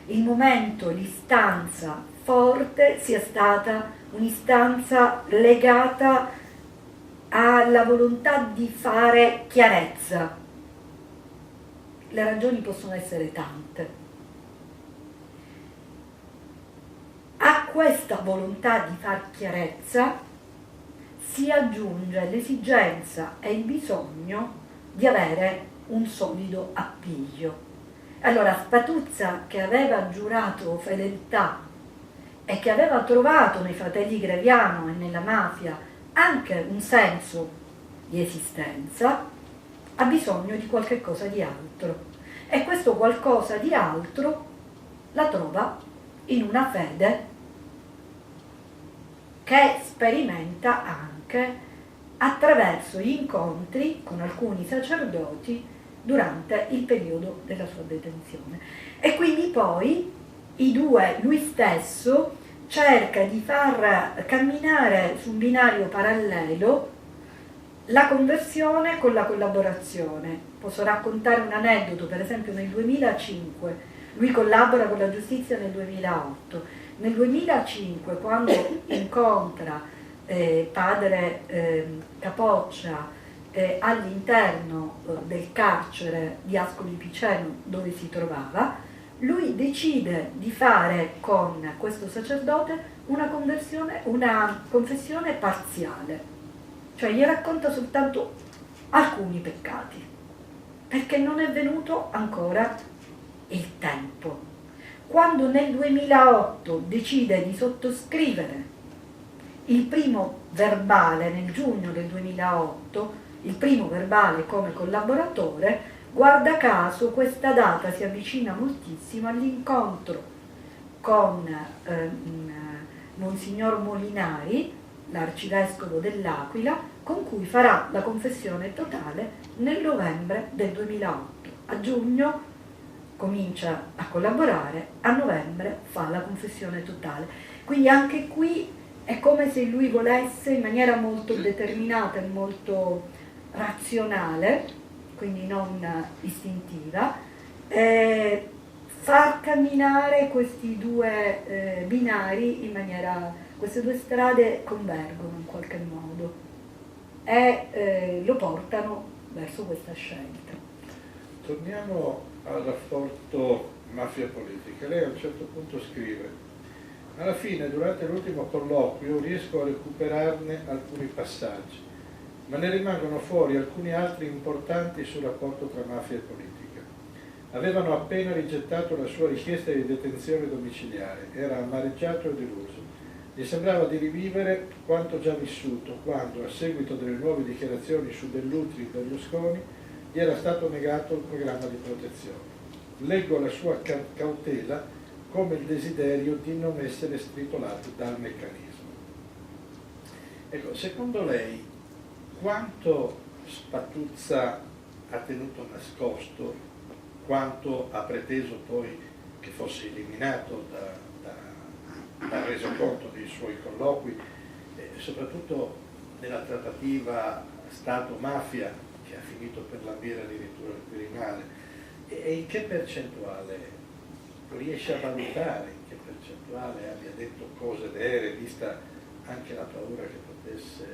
il momento, l'istanza forte sia stata un'istanza legata alla volontà di fare chiarezza. Le ragioni possono essere tante. A questa volontà di far chiarezza si aggiunge l'esigenza e il bisogno di avere un solido appiglio. Allora Spatuzza, che aveva giurato fedeltà e che aveva trovato nei fratelli Greviano e nella mafia anche un senso di esistenza, ha bisogno di qualche cosa di altro, e questo qualcosa di altro la trova in una fede che sperimenta anche attraverso gli incontri con alcuni sacerdoti durante il periodo della sua detenzione. E quindi poi lui stesso cerca di far camminare su un binario parallelo la conversione con la collaborazione. Posso raccontare un aneddoto, per esempio nel 2005, lui collabora con la giustizia nel 2008, nel 2005 quando incontra padre Capoccia all'interno del carcere di Ascoli Piceno dove si trovava, lui decide di fare con questo sacerdote una confessione parziale, cioè gli racconta soltanto alcuni peccati, perché non è venuto ancora il tempo. Quando nel 2008 decide di sottoscrivere il primo verbale, nel giugno del 2008, il primo verbale come collaboratore, guarda caso questa data si avvicina moltissimo all'incontro con Monsignor Molinari, l'arcivescovo dell'Aquila, con cui farà la confessione totale nel novembre del 2008. A giugno comincia a collaborare, a novembre fa la confessione totale. Quindi anche qui è come se lui volesse in maniera molto determinata e molto razionale, quindi non istintiva, far camminare questi due binari in maniera, queste due strade convergono in qualche modo e lo portano verso questa scelta. Torniamo al rapporto mafia-politica. Lei a un certo punto scrive: alla fine, durante l'ultimo colloquio, riesco a recuperarne alcuni passaggi, ma ne rimangono fuori alcuni altri importanti sul rapporto tra mafia e politica. Avevano appena rigettato la sua richiesta di detenzione domiciliare, era amareggiato e deluso. Gli sembrava di rivivere quanto già vissuto quando, a seguito delle nuove dichiarazioni su Dell'Utri e Berlusconi, gli era stato negato il programma di protezione. Leggo la sua cautela come il desiderio di non essere stritolato dal meccanismo. Ecco, secondo lei, quanto Spatuzza ha tenuto nascosto, quanto ha preteso poi che fosse eliminato dal resoconto dei suoi colloqui, soprattutto nella trattativa Stato-mafia, che ha finito per lambire addirittura il Quirinale, e in che percentuale riesce a valutare, in che percentuale abbia detto cose vere, vista anche la paura che potesse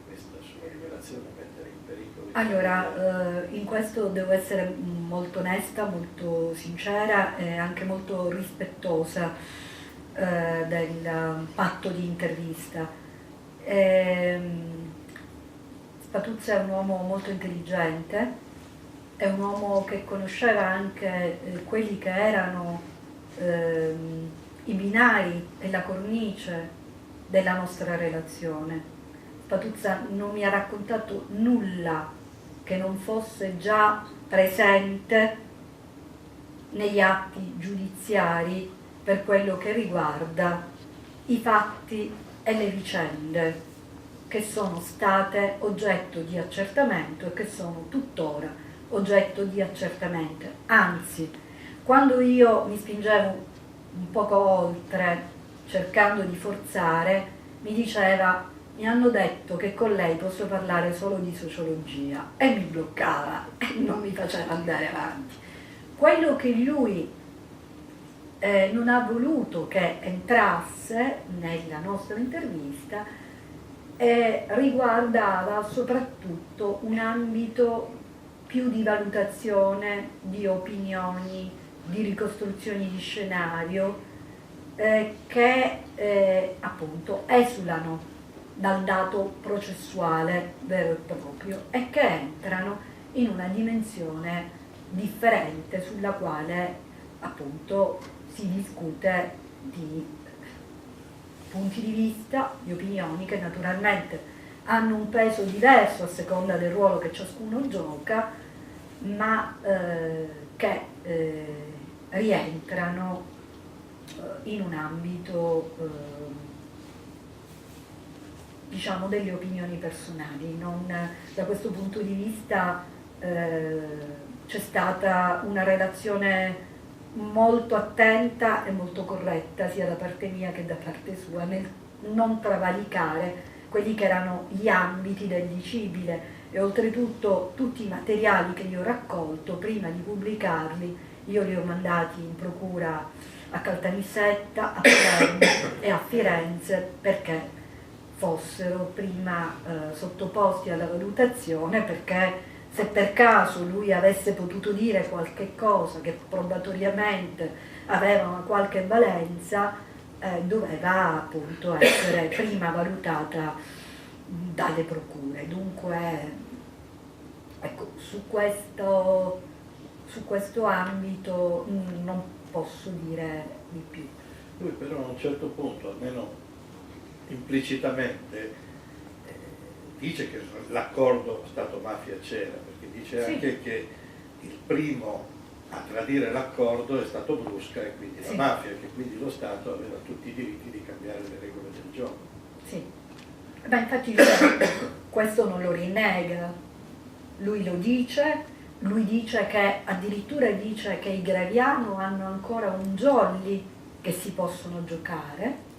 questa sua rivelazione mettere in pericolo? Allora, in questo devo essere molto onesta, molto sincera e anche molto rispettosa del patto di intervista. Spatuzza è un uomo molto intelligente, è un uomo che conosceva anche quelli che erano i binari e la cornice della nostra relazione. Spatuzza non mi ha raccontato nulla che non fosse già presente negli atti giudiziari per quello che riguarda i fatti e le vicende che sono state oggetto di accertamento e che sono tuttora oggetto di accertamento. Anzi, quando io mi spingevo un poco oltre, cercando di forzare, mi diceva: mi hanno detto che con lei posso parlare solo di sociologia, e mi bloccava e non mi faceva andare avanti. Quello che lui non ha voluto che entrasse nella nostra intervista riguardava soprattutto un ambito più di valutazione, di opinioni, di ricostruzioni di scenario che appunto esulano dal dato processuale vero e proprio e che entrano in una dimensione differente sulla quale appunto si discute di punti di vista, di opinioni che naturalmente hanno un peso diverso a seconda del ruolo che ciascuno gioca, ma che rientrano in un ambito diciamo delle opinioni personali. Da questo punto di vista c'è stata una relazione molto attenta e molto corretta sia da parte mia che da parte sua nel non travalicare quelli che erano gli ambiti del dicibile, e oltretutto tutti i materiali che io ho raccolto prima di pubblicarli io li ho mandati in procura a Caltanissetta, a Palermo e a Firenze perché fossero prima sottoposti alla valutazione, perché se per caso lui avesse potuto dire qualche cosa che probatoriamente aveva una qualche valenza, doveva appunto essere prima valutata dalle procure. Dunque, ecco, su questo ambito non posso dire di più. Lui però a un certo punto, almeno implicitamente, dice che l'accordo Stato-mafia c'era, perché dice anche che il primo a tradire l'accordo è stato Brusca e quindi la mafia, che quindi lo Stato aveva tutti i diritti di cambiare le regole del gioco. Sì, ma infatti questo non lo rinnega, lui lo dice, lui dice che, addirittura dice che i Greviano hanno ancora un jolly che si possono giocare,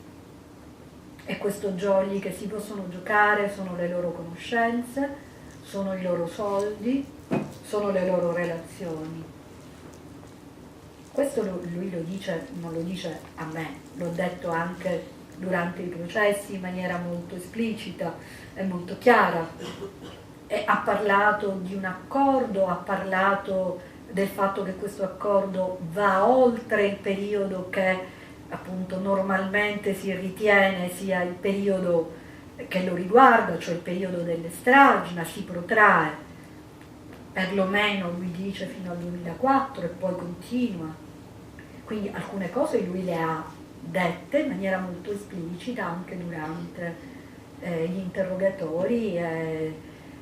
e questo jolly che si possono giocare sono le loro conoscenze, sono i loro soldi, sono le loro relazioni. Questo lui lo dice, non lo dice a me, l'ho detto anche durante i processi in maniera molto esplicita e molto chiara. E ha parlato di un accordo, ha parlato del fatto che questo accordo va oltre il periodo che appunto normalmente si ritiene sia il periodo che lo riguarda, cioè il periodo delle stragi, ma si protrae perlomeno, lui dice, fino al 2004 e poi continua. Quindi alcune cose lui le ha dette in maniera molto esplicita anche durante gli interrogatori,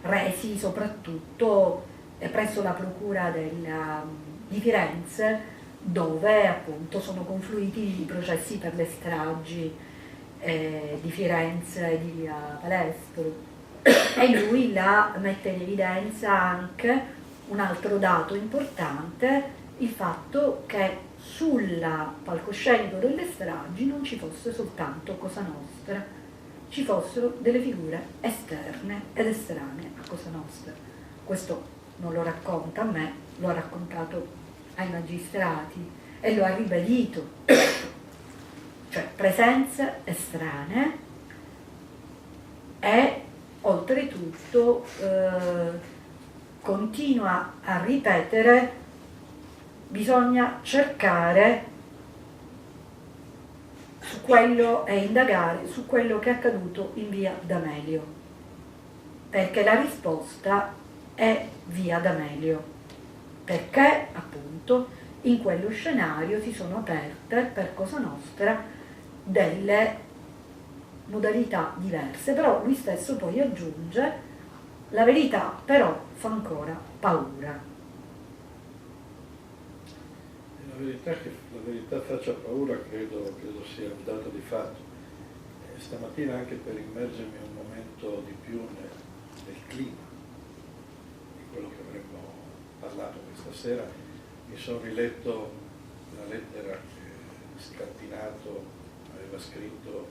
resi soprattutto presso la procura di Firenze, dove appunto sono confluiti i processi per le stragi di Firenze e di via Palestro. E lui la mette in evidenza anche un altro dato importante, il fatto che sul palcoscenico delle stragi non ci fosse soltanto Cosa Nostra, ci fossero delle figure esterne ed estranee a Cosa Nostra. Questo non lo racconta a me, lo ha raccontato ai magistrati e lo ha ribadito, cioè presenze estranee, e oltretutto continua a ripetere: bisogna cercare su quello e indagare su quello che è accaduto in via D'Amelio, perché la risposta è via D'Amelio, perché appunto in quello scenario si sono aperte per Cosa Nostra delle modalità diverse, però lui stesso poi aggiunge: la verità però fa ancora paura. Che la verità faccia paura credo sia un dato di fatto. Stamattina, anche per immergermi un momento di più nel clima di quello che avremmo parlato questa sera, mi sono riletto la lettera che Scantinato aveva scritto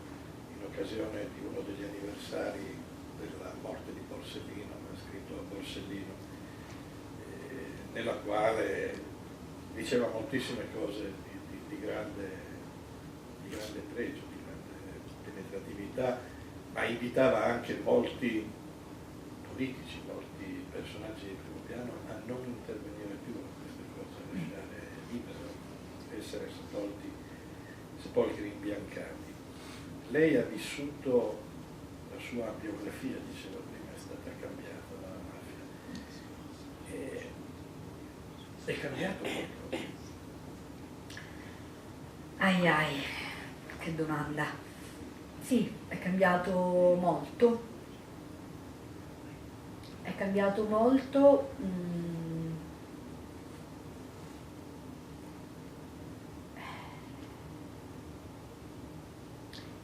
in occasione di uno degli anniversari della morte di Borsellino, aveva scritto a Borsellino, nella quale diceva moltissime cose di grande pregio, di grande penetratività, ma invitava anche molti politici, molti personaggi di primo piano a non intervenire più in queste cose, a lasciare libero, essere sepolcri imbiancati. Lei ha vissuto la sua biografia, diceva prima, è stata cambiata dalla mafia. È cambiato qualcosa? Ai ai, che domanda. Sì, è cambiato molto. È cambiato molto.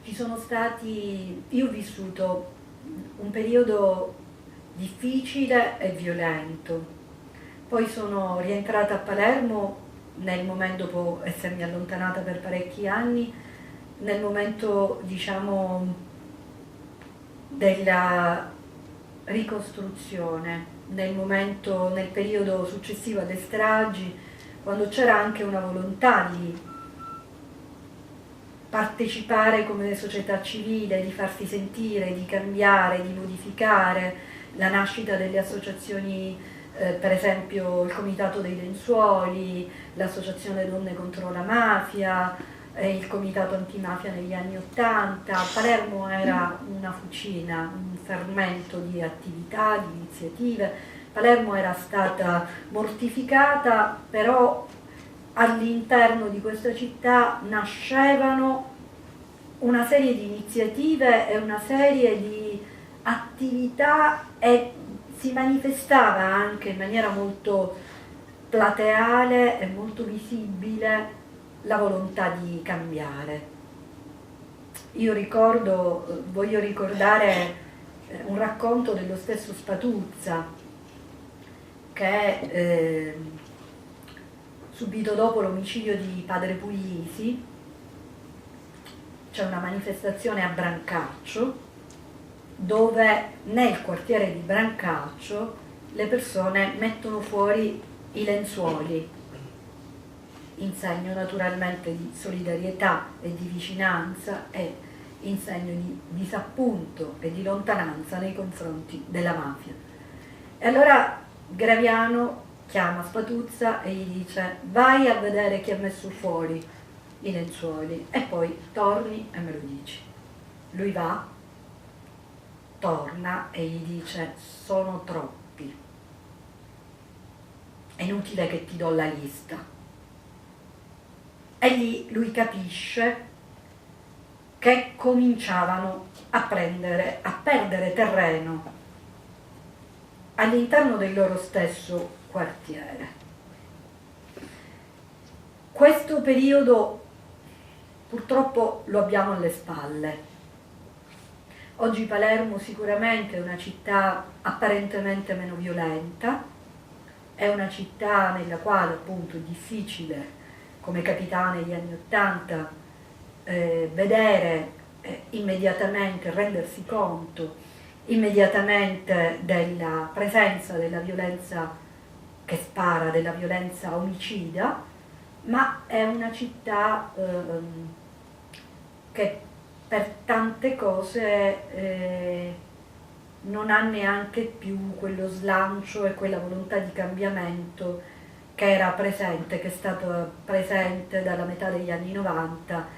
Ci sono stati, io ho vissuto un periodo difficile e violento. Poi sono rientrata a Palermo nel momento, dopo essermi allontanata per parecchi anni, nel momento, diciamo, della ricostruzione, nel periodo successivo alle stragi, quando c'era anche una volontà di partecipare come società civile, di farsi sentire, di cambiare, di modificare, la nascita delle associazioni, per esempio il Comitato dei Lenzuoli, l'Associazione Donne contro la Mafia, il Comitato Antimafia negli anni '80. Palermo era una fucina, un fermento di attività, di iniziative. Palermo era stata mortificata, però all'interno di questa città nascevano una serie di iniziative e una serie di attività, e si manifestava anche in maniera molto plateale e molto visibile la volontà di cambiare. Io voglio ricordare un racconto dello stesso Spatuzza, che subito dopo l'omicidio di padre Puglisi c'è una manifestazione a Brancaccio, dove nel quartiere di Brancaccio le persone mettono fuori i lenzuoli in segno naturalmente di solidarietà e di vicinanza e in segno di disappunto e di lontananza nei confronti della mafia. E allora Graviano chiama Spatuzza e gli dice: vai a vedere chi ha messo fuori i lenzuoli e poi torni e me lo dici. Lui va, torna e gli dice: sono troppi, è inutile che ti do la lista. E lì lui capisce che cominciavano a perdere terreno all'interno del loro stesso quartiere. Questo periodo purtroppo lo abbiamo alle spalle. Oggi Palermo sicuramente è una città apparentemente meno violenta, è una città nella quale appunto è difficile, come capitava negli anni '80, vedere immediatamente, rendersi conto immediatamente della presenza della violenza che spara, della violenza omicida, ma è una città che per tante cose non ha neanche più quello slancio e quella volontà di cambiamento che era presente, che è stata presente dalla metà degli anni 90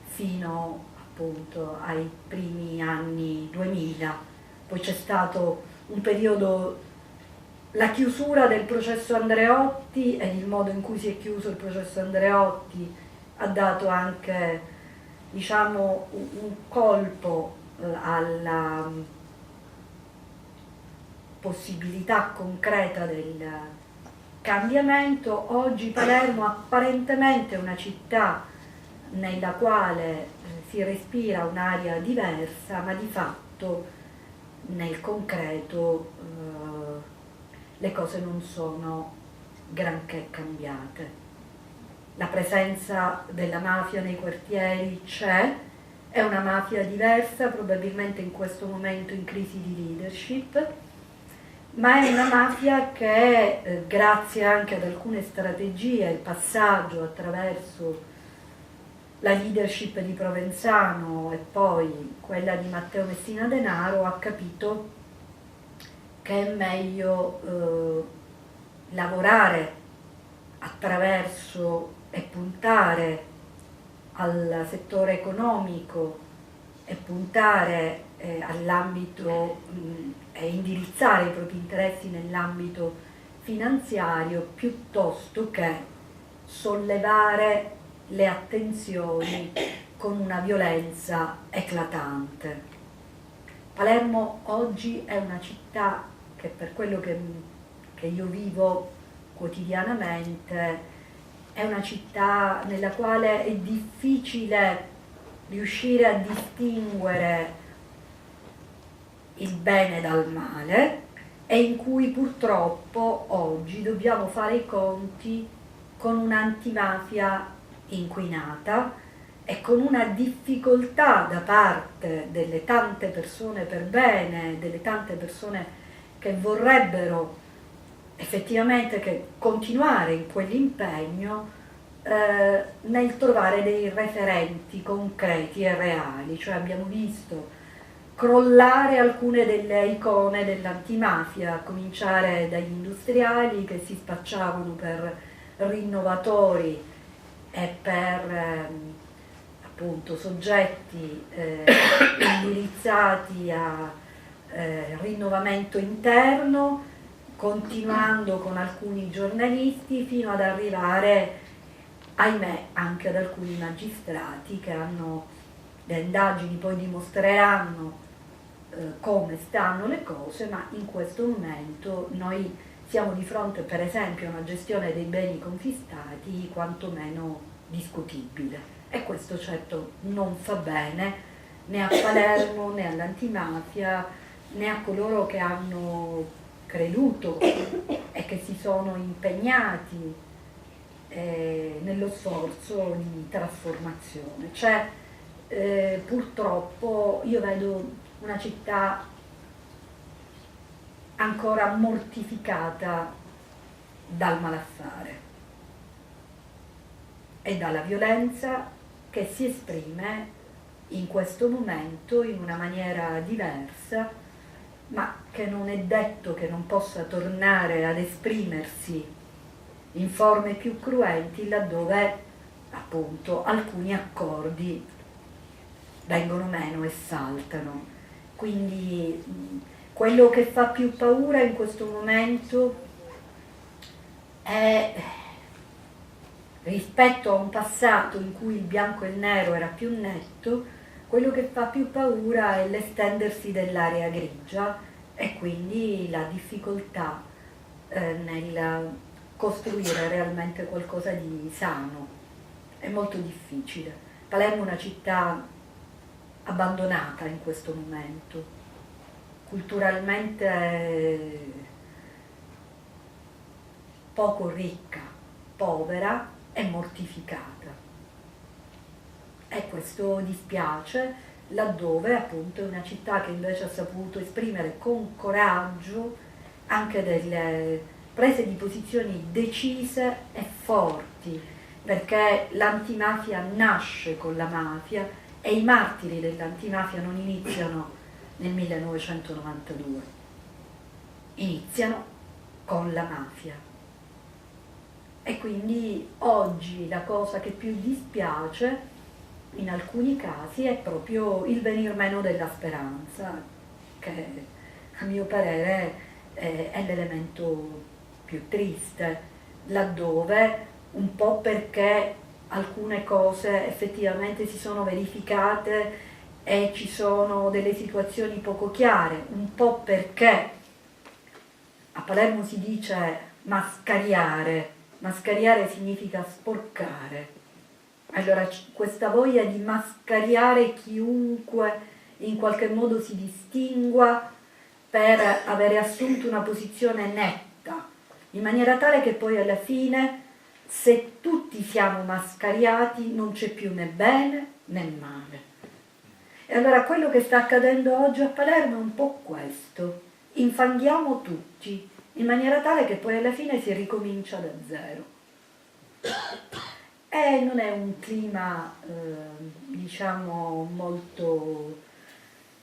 fino appunto ai primi anni 2000. Poi c'è stato un periodo, la chiusura del processo Andreotti e il modo in cui si è chiuso il processo Andreotti ha dato anche, diciamo, un colpo alla possibilità concreta del cambiamento. Oggi Palermo apparentemente è una città nella quale si respira un'aria diversa, ma di fatto nel concreto le cose non sono granché cambiate. La presenza della mafia nei quartieri c'è, è una mafia diversa, probabilmente in questo momento in crisi di leadership, ma è una mafia che grazie anche ad alcune strategie, il passaggio attraverso la leadership di Provenzano e poi quella di Matteo Messina Denaro, ha capito che è meglio lavorare attraverso e puntare al settore economico e puntare all'ambito e indirizzare i propri interessi nell'ambito finanziario piuttosto che sollevare le attenzioni con una violenza eclatante. Palermo oggi è una città che, per quello che io vivo quotidianamente, è una città nella quale è difficile riuscire a distinguere il bene dal male e in cui purtroppo oggi dobbiamo fare i conti con un'antimafia inquinata e con una difficoltà da parte delle tante persone per bene, delle tante persone che vorrebbero effettivamente continuare in quell'impegno nel trovare dei referenti concreti e reali. Cioè abbiamo visto crollare alcune delle icone dell'antimafia, a cominciare dagli industriali che si spacciavano per rinnovatori e per appunto soggetti indirizzati a rinnovamento interno, continuando con alcuni giornalisti fino ad arrivare, ahimè, anche ad alcuni magistrati che hanno, le indagini poi dimostreranno come stanno le cose, ma in questo momento noi siamo di fronte per esempio a una gestione dei beni confiscati quantomeno discutibile, e questo certo non fa bene né a Palermo né all'antimafia né a coloro che hanno creduto e e che si sono impegnati nello sforzo di trasformazione. Cioè, purtroppo io vedo una città ancora mortificata dal malaffare e dalla violenza che si esprime in questo momento in una maniera diversa, ma che non è detto che non possa tornare ad esprimersi in forme più cruenti laddove appunto alcuni accordi vengono meno e saltano. Quindi quello che fa più paura in questo momento è, rispetto a un passato in cui il bianco e il nero era più netto, quello che fa più paura è l'estendersi dell'area grigia e quindi la difficoltà nel costruire realmente qualcosa di sano. È molto difficile. Palermo è una città abbandonata in questo momento, culturalmente poco ricca, povera e mortificata. E questo dispiace laddove appunto è una città che invece ha saputo esprimere con coraggio anche delle prese di posizioni decise e forti, perché l'antimafia nasce con la mafia e i martiri dell'antimafia non iniziano nel 1992, iniziano con la mafia. E quindi oggi la cosa che più dispiace in alcuni casi è proprio il venir meno della speranza, che a mio parere è l'elemento più triste, laddove un po' perché alcune cose effettivamente si sono verificate e ci sono delle situazioni poco chiare, un po' perché a Palermo si dice mascariare significa sporcare. Allora questa voglia di mascariare chiunque in qualche modo si distingua per avere assunto una posizione netta, in maniera tale che poi alla fine, se tutti siamo mascariati, non c'è più né bene né male. E allora quello che sta accadendo oggi a Palermo è un po' questo: infanghiamo tutti, in maniera tale che poi alla fine si ricomincia da zero. E non è un clima, diciamo, molto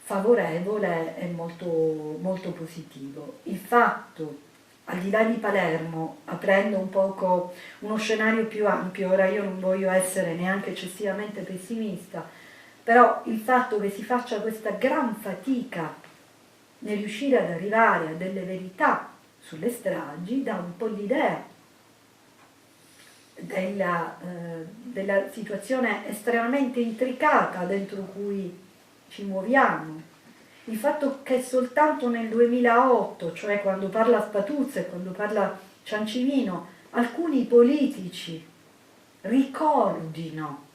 favorevole e molto, molto positivo. Il fatto, al di là di Palermo, aprendo un poco uno scenario più ampio, ora io non voglio essere neanche eccessivamente pessimista, però il fatto che si faccia questa gran fatica nel riuscire ad arrivare a delle verità sulle stragi dà un po' l'idea della situazione estremamente intricata dentro cui ci muoviamo. Il fatto che soltanto nel 2008, cioè quando parla Spatuzza e quando parla Ciancimino, alcuni politici ricordino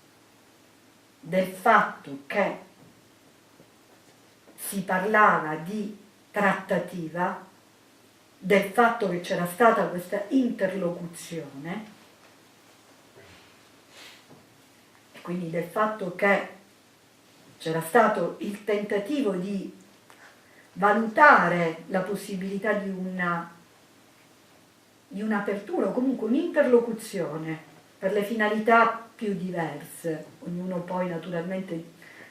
del fatto che si parlava di trattativa, del fatto che c'era stata questa interlocuzione, e quindi del fatto che c'era stato il tentativo di valutare la possibilità di un'apertura o comunque un'interlocuzione per le finalità più diverse, ognuno poi naturalmente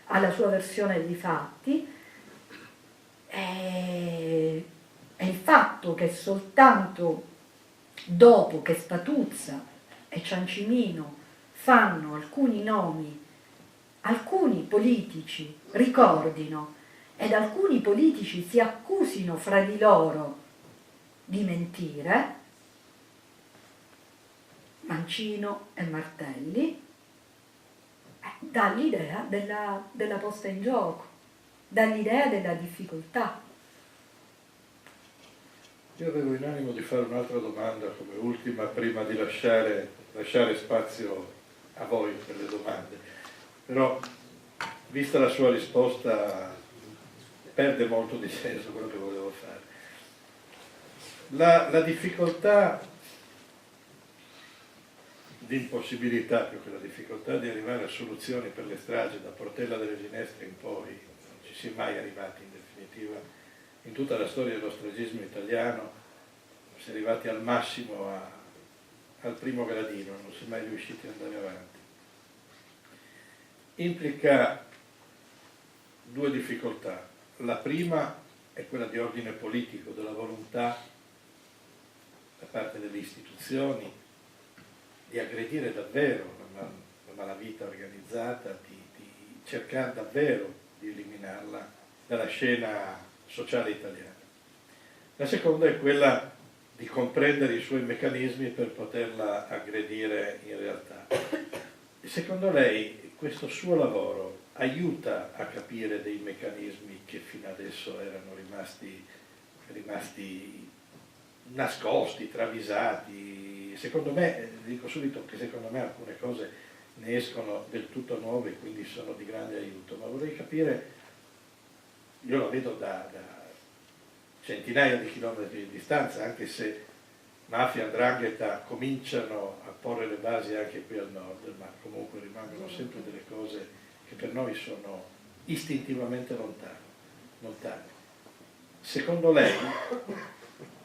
ha la sua versione dei fatti, e il fatto che soltanto dopo che Spatuzza e Ciancimino fanno alcuni nomi, alcuni politici ricordino ed alcuni politici si accusino fra di loro di mentire, Mancino e Martelli, dà l'idea della posta in gioco, dà l'idea della difficoltà. Io avevo in animo di fare un'altra domanda come ultima prima di lasciare spazio a voi per le domande, però vista la sua risposta perde molto di senso quello che volevo fare. La difficoltà di impossibilità, più che la difficoltà di arrivare a soluzioni per le stragi da Portella delle Ginestre in poi, non ci si è mai arrivati in definitiva. In tutta la storia dello stragismo italiano si è arrivati al massimo, al primo gradino, non si è mai riusciti ad andare avanti. Implica due difficoltà. La prima è quella di ordine politico, della volontà da parte delle istituzioni di aggredire davvero la malavita organizzata, di cercare davvero di eliminarla dalla scena sociale italiana. La seconda è quella di comprendere i suoi meccanismi per poterla aggredire in realtà. Secondo lei questo suo lavoro aiuta a capire dei meccanismi che fino adesso erano rimasti nascosti, travisati? Secondo me, dico subito che secondo me alcune cose ne escono del tutto nuove e quindi sono di grande aiuto, ma vorrei capire, io lo vedo da centinaia di chilometri di distanza, anche se mafia e 'ndrangheta cominciano a porre le basi anche qui al nord, ma comunque rimangono sempre delle cose che per noi sono istintivamente lontane. Secondo lei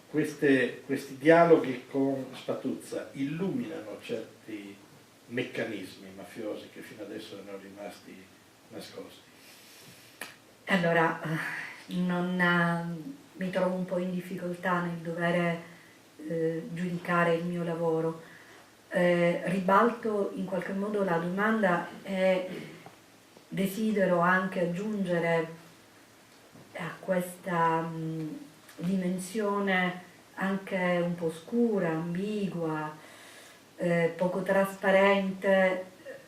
questi dialoghi con Spatuzza illuminano certi meccanismi mafiosi che fino adesso erano rimasti nascosti? Allora, mi trovo un po' in difficoltà nel dover giudicare il mio lavoro. Ribalto in qualche modo la domanda e desidero anche aggiungere a questa dimensione anche un po' scura, ambigua, poco trasparente,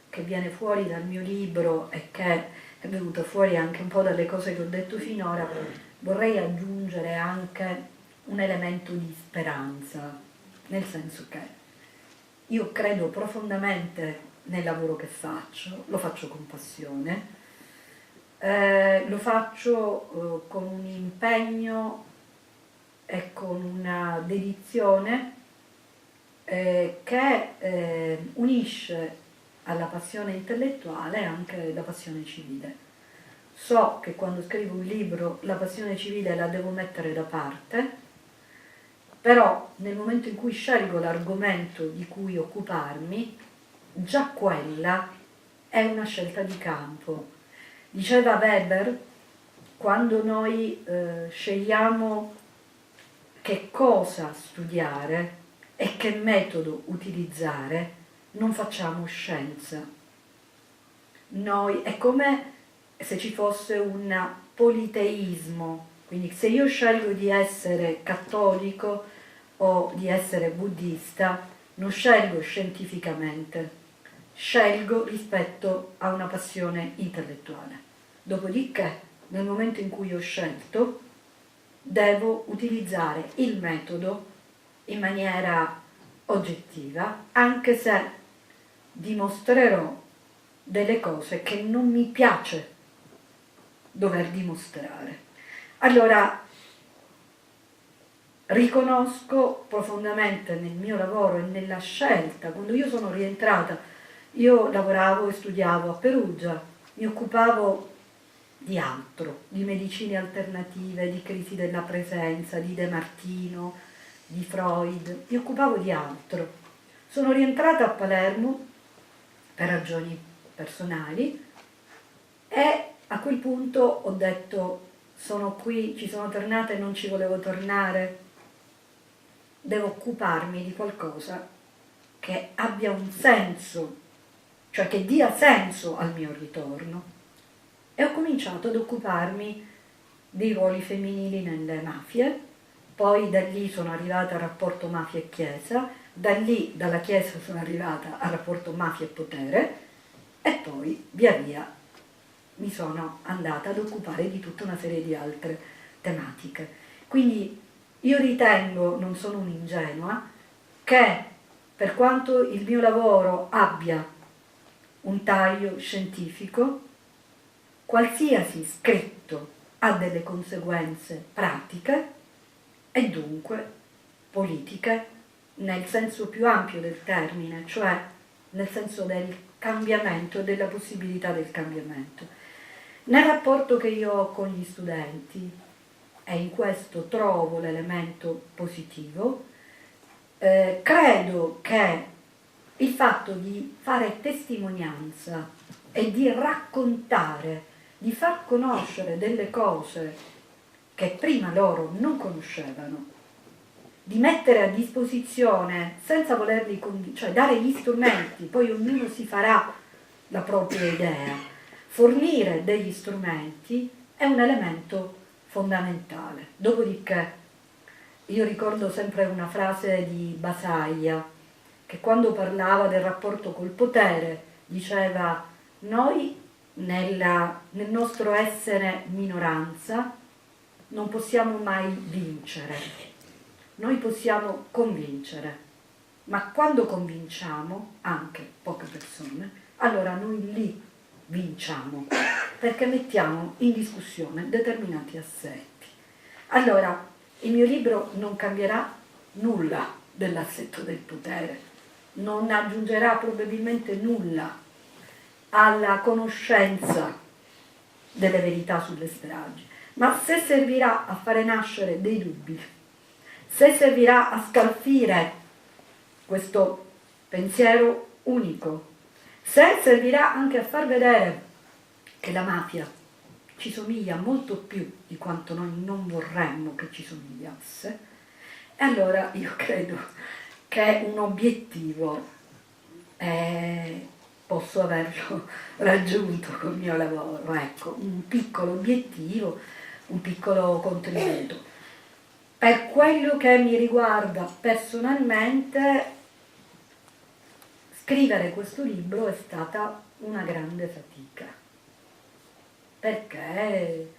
che viene fuori dal mio libro e che è venuta fuori anche un po' dalle cose che ho detto finora. Vorrei aggiungere anche un elemento di speranza, nel senso che io credo profondamente nel lavoro che faccio, lo faccio con passione, lo faccio con un impegno e con una dedizione che unisce alla passione intellettuale anche la passione civile. So che quando scrivo un libro la passione civile la devo mettere da parte, però nel momento in cui scelgo l'argomento di cui occuparmi, già quella è una scelta di campo. Diceva Weber, quando noi scegliamo che cosa studiare e che metodo utilizzare, non facciamo scienza. Noi, è come se ci fosse un politeismo, quindi se io scelgo di essere cattolico o di essere buddista, non scelgo scientificamente, scelgo rispetto a una passione intellettuale. Dopodiché, nel momento in cui ho scelto, devo utilizzare il metodo in maniera oggettiva, anche se dimostrerò delle cose che non mi piace dover dimostrare. Allora, riconosco profondamente nel mio lavoro e nella scelta, quando io sono rientrata, io lavoravo e studiavo a Perugia, mi occupavo di altro, di medicine alternative, di crisi della presenza, di De Martino, di Freud, mi occupavo di altro. Sono rientrata a Palermo per ragioni personali e a quel punto ho detto: sono qui, ci sono tornata e non ci volevo tornare, devo occuparmi di qualcosa che abbia un senso, cioè che dia senso al mio ritorno. E ho cominciato ad occuparmi dei ruoli femminili nelle mafie, poi da lì sono arrivata al rapporto mafia e chiesa, da lì dalla chiesa sono arrivata al rapporto mafia e potere e poi via via mi sono andata ad occupare di tutta una serie di altre tematiche. Quindi io ritengo, non sono un'ingenua, che per quanto il mio lavoro abbia un taglio scientifico, qualsiasi scritto ha delle conseguenze pratiche e dunque politiche nel senso più ampio del termine, cioè nel senso del cambiamento e della possibilità del cambiamento. Nel rapporto che io ho con gli studenti, e in questo trovo l'elemento positivo, credo che il fatto di fare testimonianza e di raccontare, di far conoscere delle cose che prima loro non conoscevano, di mettere a disposizione senza volerli cioè dare gli strumenti, poi ognuno si farà la propria idea, fornire degli strumenti è un elemento fondamentale. Dopodiché io ricordo sempre una frase di Basaglia che quando parlava del rapporto col potere diceva: noi nel nostro essere minoranza non possiamo mai vincere, noi possiamo convincere, ma quando convinciamo anche poche persone, allora noi lì vinciamo, perché mettiamo in discussione determinati assetti. Allora, il mio libro non cambierà nulla dell'assetto del potere, non aggiungerà probabilmente nulla alla conoscenza delle verità sulle stragi, ma se servirà a fare nascere dei dubbi, se servirà a scalfire questo pensiero unico, se servirà anche a far vedere che la mafia ci somiglia molto più di quanto noi non vorremmo che ci somigliasse, e allora io credo che un obiettivo posso averlo raggiunto col mio lavoro, ecco, un piccolo obiettivo, un piccolo contributo. Per quello che mi riguarda personalmente, scrivere questo libro è stata una grande fatica, perché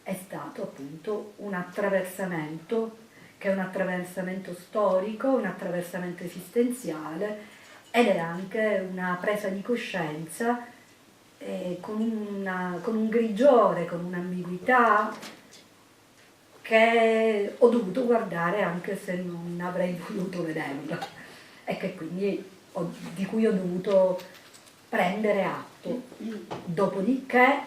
è stato appunto un attraversamento, che è un attraversamento storico, un attraversamento esistenziale, ed è anche una presa di coscienza con un grigiore, con un'ambiguità che ho dovuto guardare anche se non avrei voluto vederla, e che quindi di cui ho dovuto prendere atto. Dopodiché,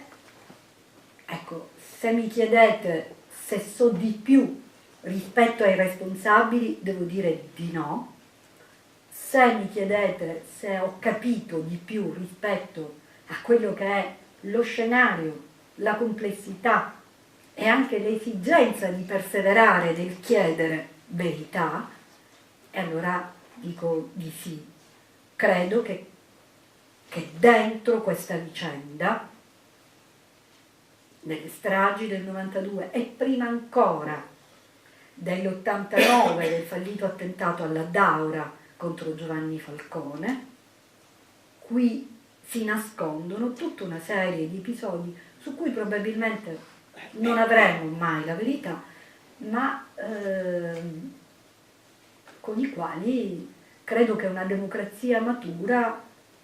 ecco, se mi chiedete se so di più rispetto ai responsabili, devo dire di no. Se mi chiedete se ho capito di più rispetto a quello che è lo scenario, la complessità e anche l'esigenza di perseverare nel chiedere verità, e allora dico di sì. Credo che dentro questa vicenda, delle stragi del 92 e prima ancora dell'89, del fallito attentato alla Daura contro Giovanni Falcone, qui si nascondono tutta una serie di episodi su cui probabilmente non avremo mai la verità, ma con i quali credo che una democrazia matura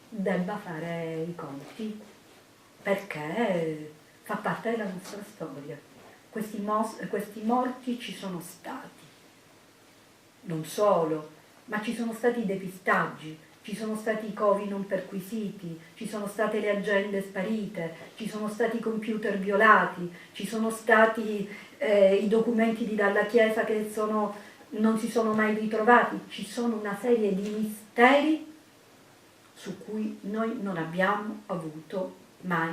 debba fare i conti, perché fa parte della nostra storia. Questi morti ci sono stati, non solo, ma ci sono stati i depistaggi, ci sono stati i covi non perquisiti, ci sono state le agende sparite, ci sono stati i computer violati, ci sono stati i documenti di Dalla Chiesa che non si sono mai ritrovati. Ci sono una serie di misteri su cui noi non abbiamo avuto mai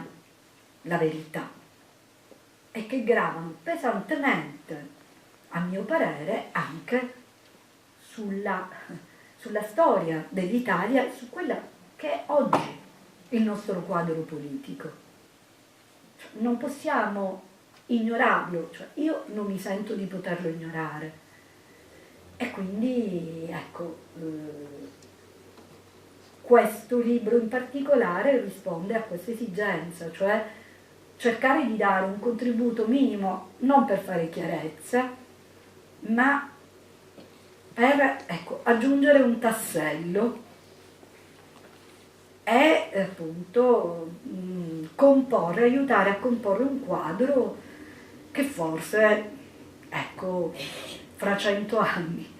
la verità e che gravano pesantemente, a mio parere, anche sulla storia dell'Italia e su quella che è oggi il nostro quadro politico. Non possiamo ignorarlo, cioè io non mi sento di poterlo ignorare. E quindi, ecco, questo libro in particolare risponde a questa esigenza, cioè cercare di dare un contributo minimo, non per fare chiarezza, ma per, ecco, aggiungere un tassello e appunto aiutare a comporre un quadro che forse, ecco, fra 100 anni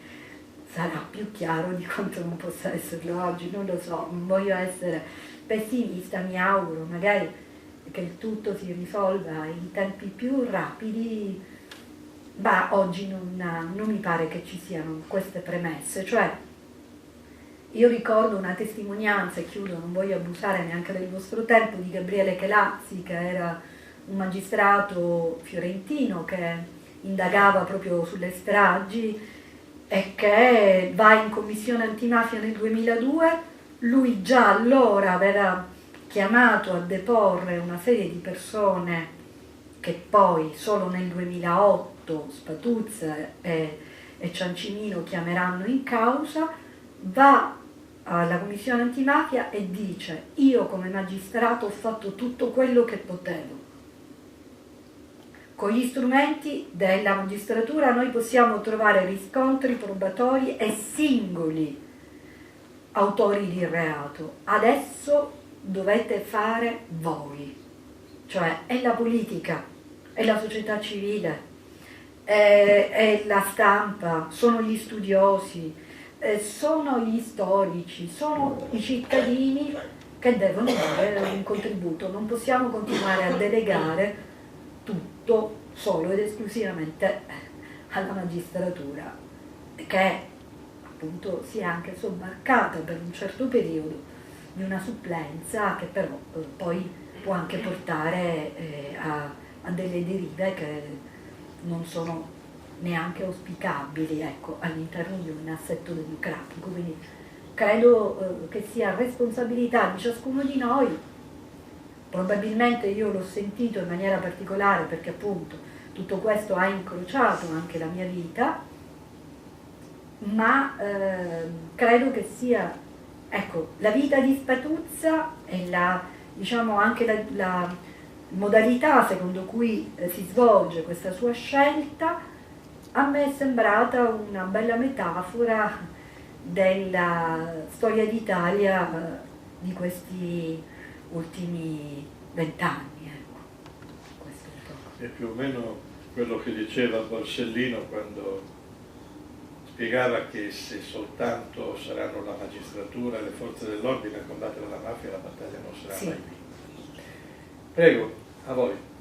sarà più chiaro di quanto non possa esserlo oggi, non lo so, non voglio essere pessimista, mi auguro magari che il tutto si risolva in tempi più rapidi, ma oggi non mi pare che ci siano queste premesse, cioè io ricordo una testimonianza, e chiudo, non voglio abusare neanche del vostro tempo, di Gabriele Chelazzi, che era un magistrato fiorentino che indagava proprio sulle stragi e che va in commissione antimafia nel 2002, lui già allora aveva chiamato a deporre una serie di persone che poi solo nel 2008 Spatuzza e Ciancimino chiameranno in causa, va alla commissione antimafia e dice: io come magistrato ho fatto tutto quello che potevo. Con gli strumenti della magistratura noi possiamo trovare riscontri probatori e singoli autori di reato. Adesso dovete fare voi, cioè è la politica, è la società civile, è la stampa, sono gli studiosi, sono gli storici, sono i cittadini che devono dare un contributo. Non possiamo continuare a delegare tutto solo ed esclusivamente alla magistratura, che appunto si è anche sobbarcata per un certo periodo di una supplenza che però poi può anche portare a delle derive che non sono neanche auspicabili, ecco, all'interno di un assetto democratico. Quindi credo che sia responsabilità di ciascuno di noi. Probabilmente io l'ho sentito in maniera particolare perché appunto tutto questo ha incrociato anche la mia vita, ma credo che sia, ecco, la vita di Spatuzza e diciamo anche la modalità secondo cui si svolge questa sua scelta, a me è sembrata una bella metafora della storia d'Italia di questi ultimi 20 anni. Ecco. Questo è un po'. È più o meno quello che diceva Borsellino quando spiegava che se soltanto saranno la magistratura e le forze dell'ordine a combattere la mafia, la battaglia non sarà mai vinta. Prego, a voi.